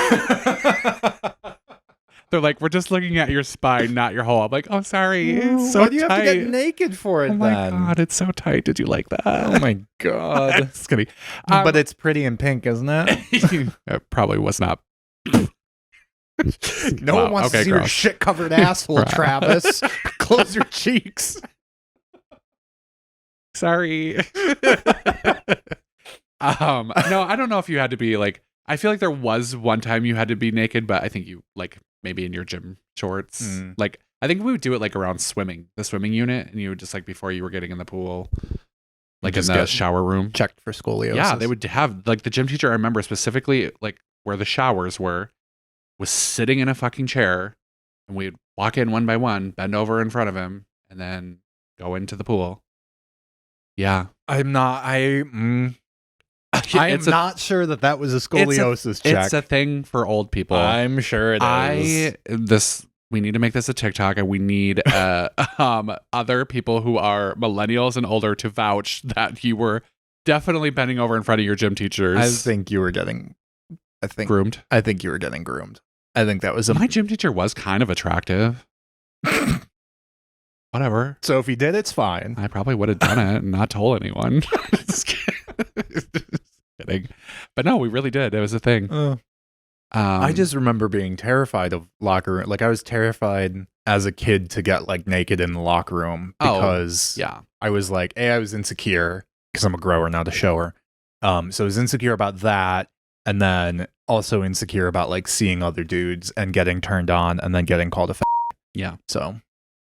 They're like, we're just looking at your spine, not your hole. I'm like, oh, sorry. It's so tight. Why do you have to get naked for it then? Oh my God, it's so tight. Did you like that? Oh my God. It's kidding. But it's pretty in pink, isn't it? It probably was not. No one wants to see your shit-covered asshole, Travis. Close your cheeks. Sorry. No, I don't know if you had to be like, I feel like there was one time you had to be naked, but I think you like maybe in your gym shorts. Like I think we would do it like around the swimming unit, and you would just like before you were getting in the pool, like in just the get shower room. Checked for scoliosis. Yeah, they would have like the gym teacher. I remember specifically like where the showers were, was sitting in a fucking chair, and we'd walk in one by one, bend over in front of him, and then go into the pool. Yeah, I'm not. I'm It's not sure that was a scoliosis check. It's a thing for old people. I'm sure it is. We need to make this a TikTok, and we need other people who are millennials and older to vouch that you were definitely bending over in front of your gym teachers. I think you were getting. Groomed. I think you were getting groomed. I think that was my gym teacher was kind of attractive. Whatever. So if he did, it's fine. I probably would have done it and not told anyone. Just kidding. But no, we really did. It was a thing. I just remember being terrified of locker room. Like I was terrified as a kid to get like naked in the locker room because I was like, I was insecure because I'm a grower, not a shower. So I was insecure about that. And then also insecure about like seeing other dudes and getting turned on and then getting called a Yeah. So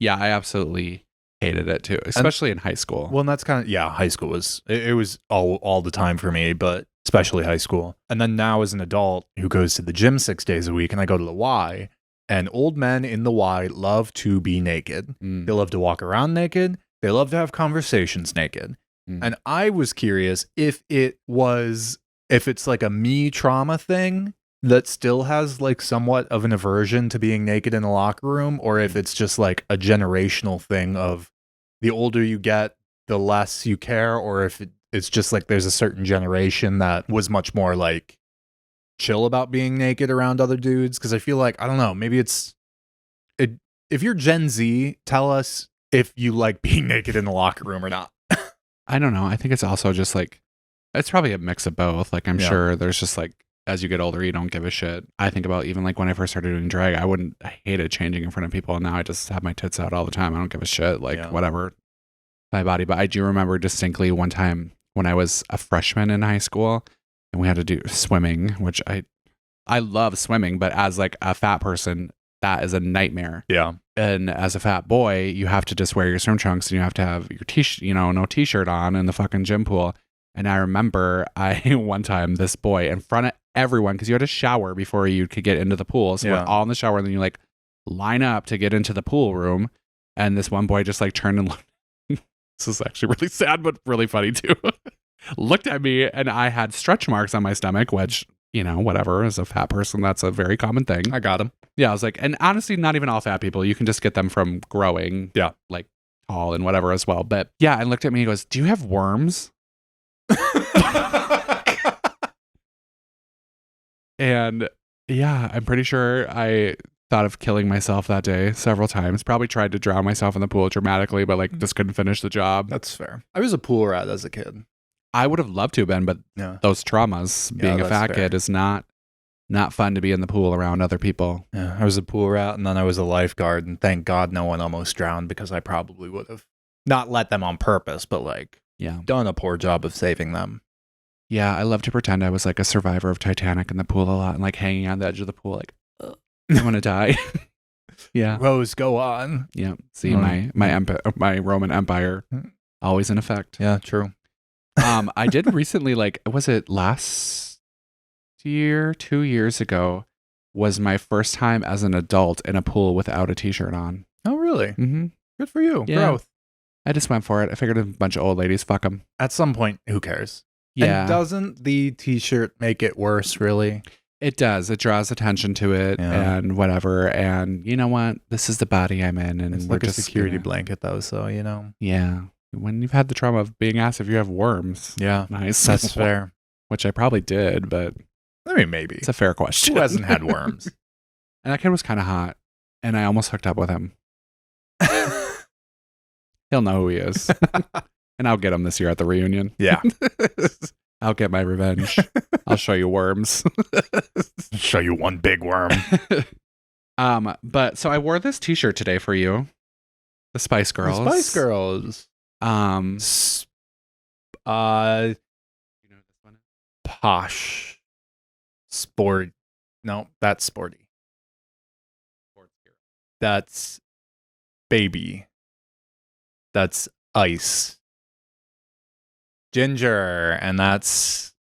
yeah, I absolutely hated it too, especially in high school. Well, and that's kind of, high school was, it was all the time for me, but especially high school. And then now as an adult who goes to the gym 6 days a week and I go to the Y, and old men in the Y love to be naked. They love to walk around naked. They love to have conversations naked. And I was curious if it's like a me trauma thing that still has like somewat of an aversion to being naked in the locker room, or if it's just like a generational thing of the older you get, the less you care, or if it's just like there's a certain generation that was much more like chill about being naked around other dudes. Because I feel like, I don't know, maybe if you're Gen Z, tell us if you like being naked in the locker room or not. I don't know. I think it's also just like, it's probably a mix of both. Like, I'm sure there's just like, as you get older, you don't give a shit. I think about even like when I first started doing drag, I hated changing in front of people. And now I just have my tits out all the time. I don't give a shit. Like, whatever, my body. But I do remember distinctly one time when I was a freshman in high school and we had to do swimming, which I love swimming, but as like a fat person, that is a nightmare. Yeah. And as a fat boy, you have to just wear your swim trunks and you have to have your no t-shirt on in the fucking gym pool. And I remember one time this boy in front of everyone, because you had to shower before you could get into the pool. So we're all in the shower and then you like line up to get into the pool room. And this one boy just like turned and looked. This is actually really sad, but really funny too. Looked at me and I had stretch marks on my stomach, which, whatever, as a fat person, that's a very common thing. I got him. Yeah, I was like, and honestly, not even all fat people. You can just get them from growing, like tall and whatever as well. But yeah, and looked at me and goes, "Do you have worms?" And yeah, I'm pretty sure I thought of killing myself that day several times. Probably tried to drown myself in the pool dramatically, but like just couldn't finish the job. That's fair. I was a pool rat as a kid. I would have loved to have been, but those traumas, being a fat kid, is not fun to be in the pool around other people. Yeah, I was a pool rat and then I was a lifeguard, and thank God no one almost drowned, because I probably would have not let them on purpose, but like done a poor job of saving them. Yeah, I love to pretend I was like a survivor of Titanic in the pool a lot and like hanging on the edge of the pool like, I'm going to die. Yeah. Rose, go on. Yeah. See, my Roman Empire always in effect. Yeah, true. I did recently, like, was it last year, 2 years ago, was my first time as an adult in a pool without a t-shirt on. Oh, really? Mm-hmm. Good for you. Yeah. Growth. I just went for it. I figured a bunch of old ladies, fuck them. At some point, who cares? Yeah. And doesn't the t-shirt make it worse, really? It does. It draws attention to it and whatever. And you know what? This is the body I'm in. And it's we're like just a security blanket, though, so, Yeah. When you've had the trauma of being asked if you have worms. Yeah. Nice. That's fair. Which I probably did, but I mean, maybe. It's a fair question. Who hasn't had worms? And that kid was kind of hot. And I almost hooked up with him. He'll know who he is. And I'll get him this year at the reunion. Yeah. I'll get my revenge. I'll show you worms. Show you one big worm. But so I wore this t-shirt today for you. The Spice Girls. The Spice Girls. You know what this one is? Posh. Sport. No, that's sporty. Sports Hero. That's baby. That's ice. Ginger, and that's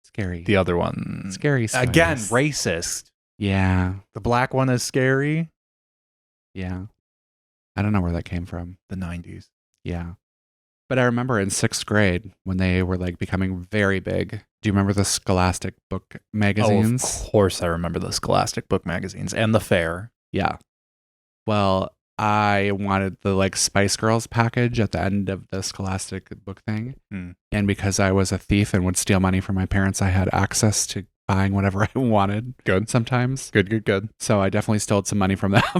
Scary. the other one. Scary Spice. Again, racist. Yeah. The black one is scary. Yeah. I don't know where that came from. The 90s. Yeah. But I remember in 6th grade when they were like becoming very big. Do you remember the Scholastic book magazines? Oh, of course I remember the Scholastic book magazines and the fair. Yeah. Well, I wanted the like Spice Girls package at the end of the Scholastic book thing. And because I was a thief and would steal money from my parents, I had access to buying whatever I wanted. Good. Sometimes. Good. So I definitely stole some money from them to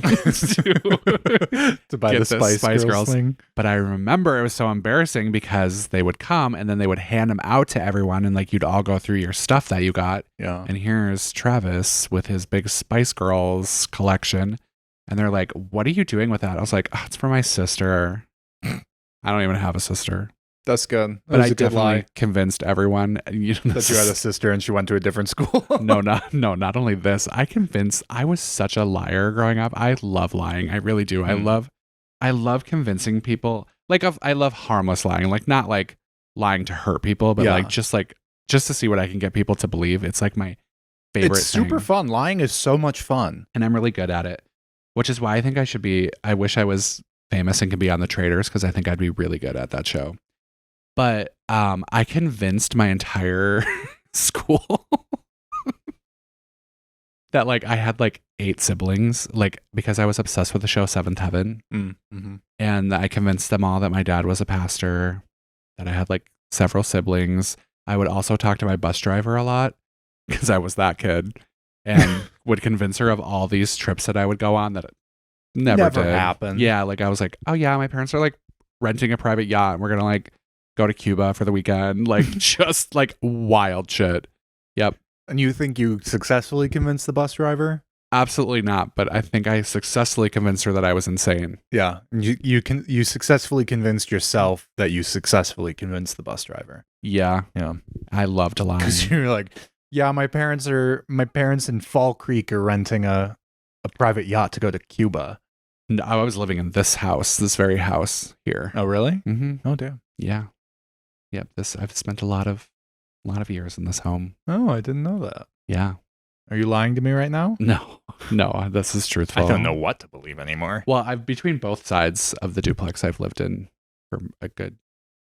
buy get the this Spice Girls thing. But I remember it was so embarrassing because they would come and then they would hand them out to everyone and like you'd all go through your stuff that you got. Yeah. And here's Travis with his big Spice Girls collection. And they're like, what are you doing with that? I was like, oh, it's for my sister. I don't even have a sister. That's good. But I definitely convinced everyone that you had a sister and she went to a different school. No, not only this. I was such a liar growing up. I love lying. I really do. I love convincing people. I love harmless lying. Like not like lying to hurt people, but just to see what I can get people to believe. It's like my favorite It's super fun. Lying is so much fun. And I'm really good at it. Which is why I think I wish I was famous and could be on The Traitors because I think I'd be really good at that show. But I convinced my entire school that like I had like 8 siblings, like because I was obsessed with the show Seventh Heaven. Mm-hmm. And I convinced them all that my dad was a pastor, that I had like several siblings. I would also talk to my bus driver a lot because I was that kid. And would convince her of all these trips that I would go on that never did happen. Yeah, like I was like, oh yeah, my parents are like renting a private yacht and we're gonna like go to Cuba for the weekend. Like just like wild shit. Yep. And you think you successfully convinced the bus driver? Absolutely not. But I think I successfully convinced her that I was insane. Yeah. You successfully convinced yourself that you successfully convinced the bus driver. Yeah. Yeah. I love to lie. Because you're like, yeah, my parents in Fall Creek are renting a private yacht to go to Cuba. No, I was living in this very house here. Oh, really? Mm-hmm. Oh, damn. Yeah. Yep. I've spent a lot of years in this home. Oh, I didn't know that. Yeah. Are you lying to me right now? No, this is truthful. I don't know what to believe anymore. Well, between both sides of the duplex I've lived in for a good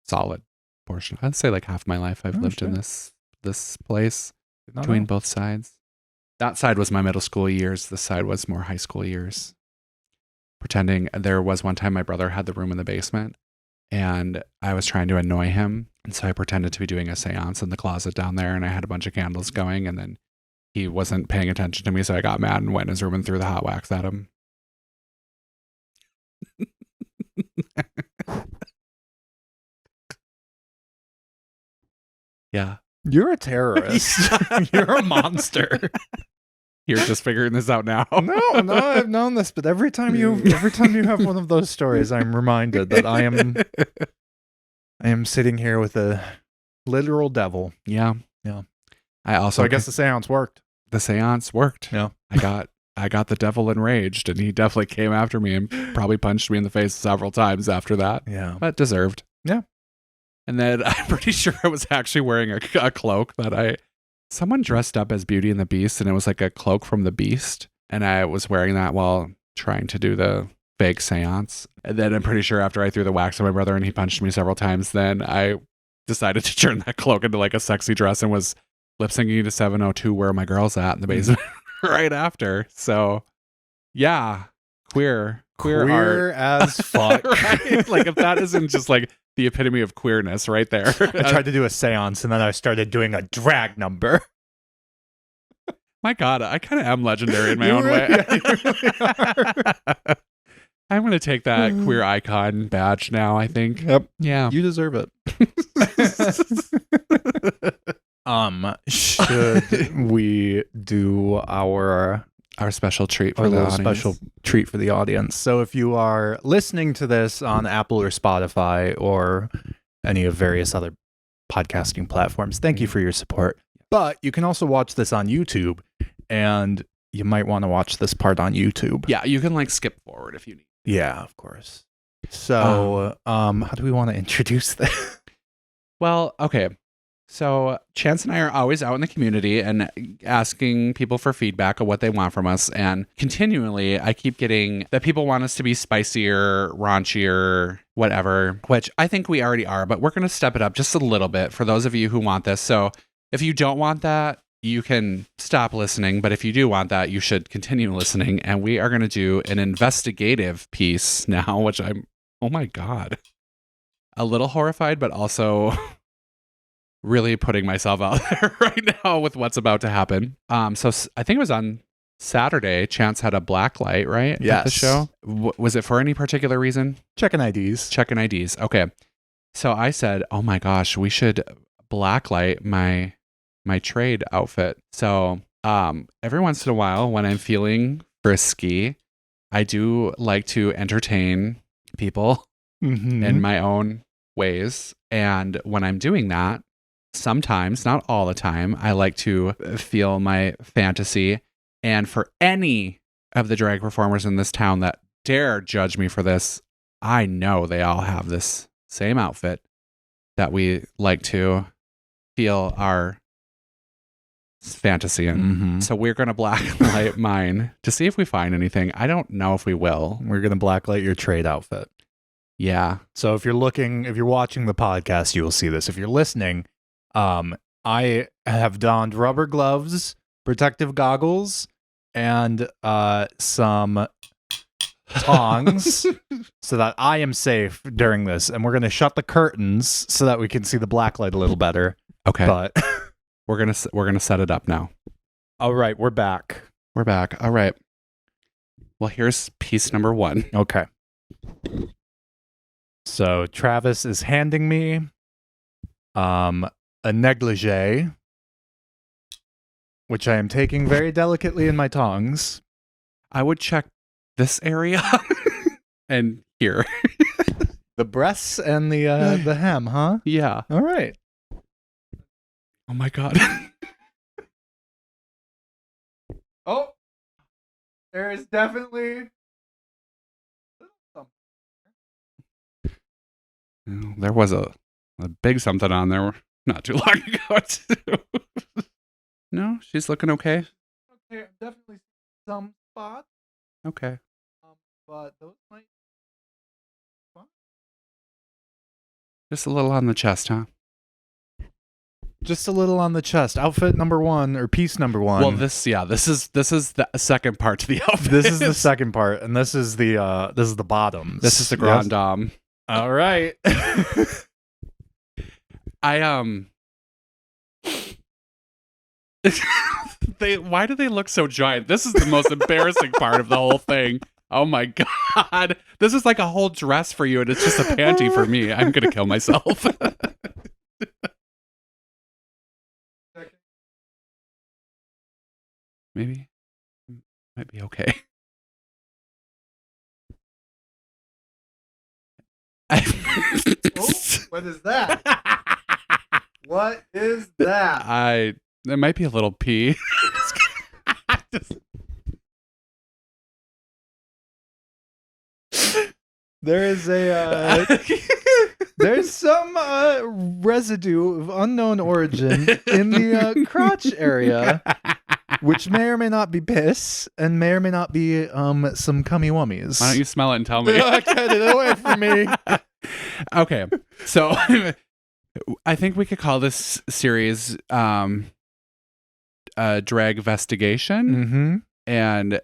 solid portion. I'd say like half my life I've lived in this place. Between both sides. That side was my middle school years. This side was more high school years. Pretending there was one time my brother had the room in the basement and I was trying to annoy him. And so I pretended to be doing a seance in the closet down there and I had a bunch of candles going and then he wasn't paying attention to me. So I got mad and went in his room and threw the hot wax at him. Yeah. You're a terrorist. You're a monster. You're just figuring this out now. No, I've known this, but every time you have one of those stories, I'm reminded that I am sitting here with a literal devil. Yeah. I guess the seance worked. The seance worked. Yeah. I got the devil enraged and he definitely came after me and probably punched me in the face several times after that. Yeah. But deserved. Yeah. And then I'm pretty sure I was actually wearing a cloak that someone dressed up as Beauty and the Beast and it was like a cloak from the Beast. And I was wearing that while trying to do the fake seance. And then I'm pretty sure after I threw the wax at my brother and he punched me several times, then I decided to turn that cloak into like a sexy dress and was lip syncing to 702 Where Are My Girls At in the basement right after. So yeah, queer art. as fuck. Right? Like if that isn't just like the epitome of queerness right there. I tried to do a seance and then I started doing a drag number. My God, I kind of am legendary in my own way. Yeah, you really are. I'm going to take that queer icon badge now, I think. Yep. Yeah. You deserve it. Should we do our special treat for the audience? Special treat for the audience. So if you are listening to this on Apple or Spotify or any of various other podcasting platforms, thank you for your support. But you can also watch this on YouTube. And you might want to watch this part on YouTube. Yeah, you can like skip forward if you need. Yeah, of course. So, how do we want to introduce this? Well, okay. So Chance and I are always out in the community and asking people for feedback of what they want from us. And continually, I keep getting that people want us to be spicier, raunchier, whatever, which I think we already are, but we're going to step it up just a little bit for those of you who want this. So if you don't want that, you can stop listening. But if you do want that, you should continue listening. And we are going to do an investigative piece now, which I'm, oh my God, a little horrified, but also really putting myself out there right now with what's about to happen. So I think it was on Saturday, Chance had a black light, right? Yes. At the show. Was it for any particular reason? Checking IDs. Checking IDs. Okay. So I said, oh my gosh, we should blacklight my trade outfit. So every once in a while when I'm feeling frisky, I do like to entertain people in my own ways. And when I'm doing that, sometimes, not all the time, I like to feel my fantasy. And for any of the drag performers in this town that dare judge me for this, I know they all have this same outfit that we like to feel our fantasy in. So we're going to blacklight mine to see if we find anything. I don't know if we will. We're going to blacklight your trade outfit. Yeah. So if you're watching the podcast, you will see this. If you're listening, I have donned rubber gloves, protective goggles, and some tongs so that I am safe during this. And we're going to shut the curtains so that we can see the blacklight a little better. Okay. But we're going to set it up now. All right, we're back. We're back. All right. Well, here's piece number 1. Okay. So Travis is handing me a negligee, which I am taking very delicately in my tongs. I would check this area and here. The breasts and the hem, huh? Yeah. All right. Oh my God. Oh, there is definitely there was a big something on there not too long ago too. No, she's looking okay. Okay, definitely some spots, Okay. but those might. Just a little on the chest, huh? Just a little on the chest. Outfit number 1 or piece number 1. Well, this is the second part to the outfit. This is the second part, and this is the bottoms. This is the grand dame. All right. Why do they look so giant? This is the most embarrassing part of the whole thing. Oh my God. This is like a whole dress for you and it's just a panty for me. I'm going to kill myself. Maybe. Might be okay. What is that? What is that? There might be a little pee. There is there's some residue of unknown origin in the crotch area, which may or may not be piss and may or may not be some cummy wummies. Why don't you smell it and tell me? Get it away from me. Okay, so I think we could call this series Drag Vestigation, and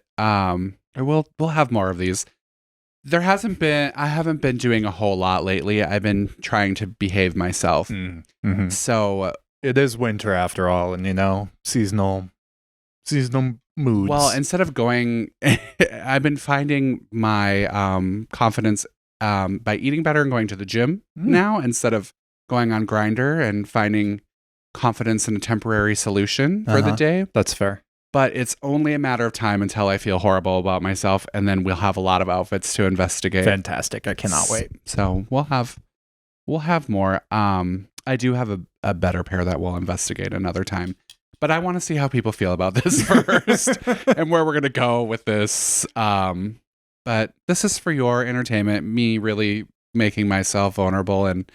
we'll have more of these. I haven't been doing a whole lot lately. I've been trying to behave myself. So it is winter after all, and seasonal moods. Well, instead of going, I've been finding my confidence by eating better and going to the gym now, instead of going on Grindr and finding confidence in a temporary solution for the day. That's fair. But it's only a matter of time until I feel horrible about myself, and then we'll have a lot of outfits to investigate. Fantastic. I cannot wait. So we'll have more. I do have a better pair that we'll investigate another time. But I want to see how people feel about this first and where we're going to go with this. But this is for your entertainment, me really making myself vulnerable. And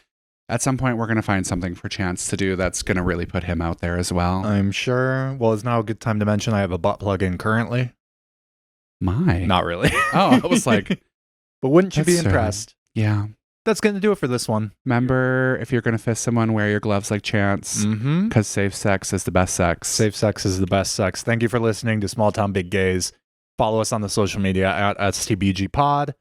at some point, we're going to find something for Chance to do that's going to really put him out there as well. I'm sure. Well, it's now a good time to mention I have a butt plug in currently. Not really. Oh, I was like, but wouldn't you be That's impressed? yeah. That's going to do it for this one. Remember, if you're going to fist someone, wear your gloves like Chance, Mm-hmm. because safe sex is the best sex. Safe sex is the best sex. Thank you for listening to Small Town Big Gays. Follow us on the social media at STBG Pod.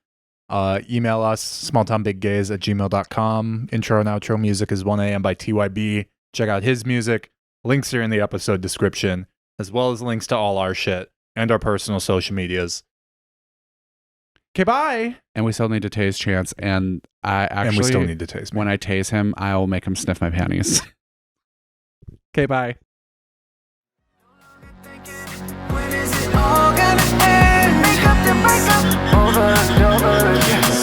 Email us, smalltownbiggays@gmail.com. Intro and outro music is 1AM by TYB. Check out his music. Links are in the episode description, as well as links to all our shit and our personal social medias. Okay, bye. And we still need to tase Chance. And I actually, And we still need to taste me. when I tase him, I will make him sniff my panties. Okay, bye. When is it all gonna end? Make up to break up over and over again.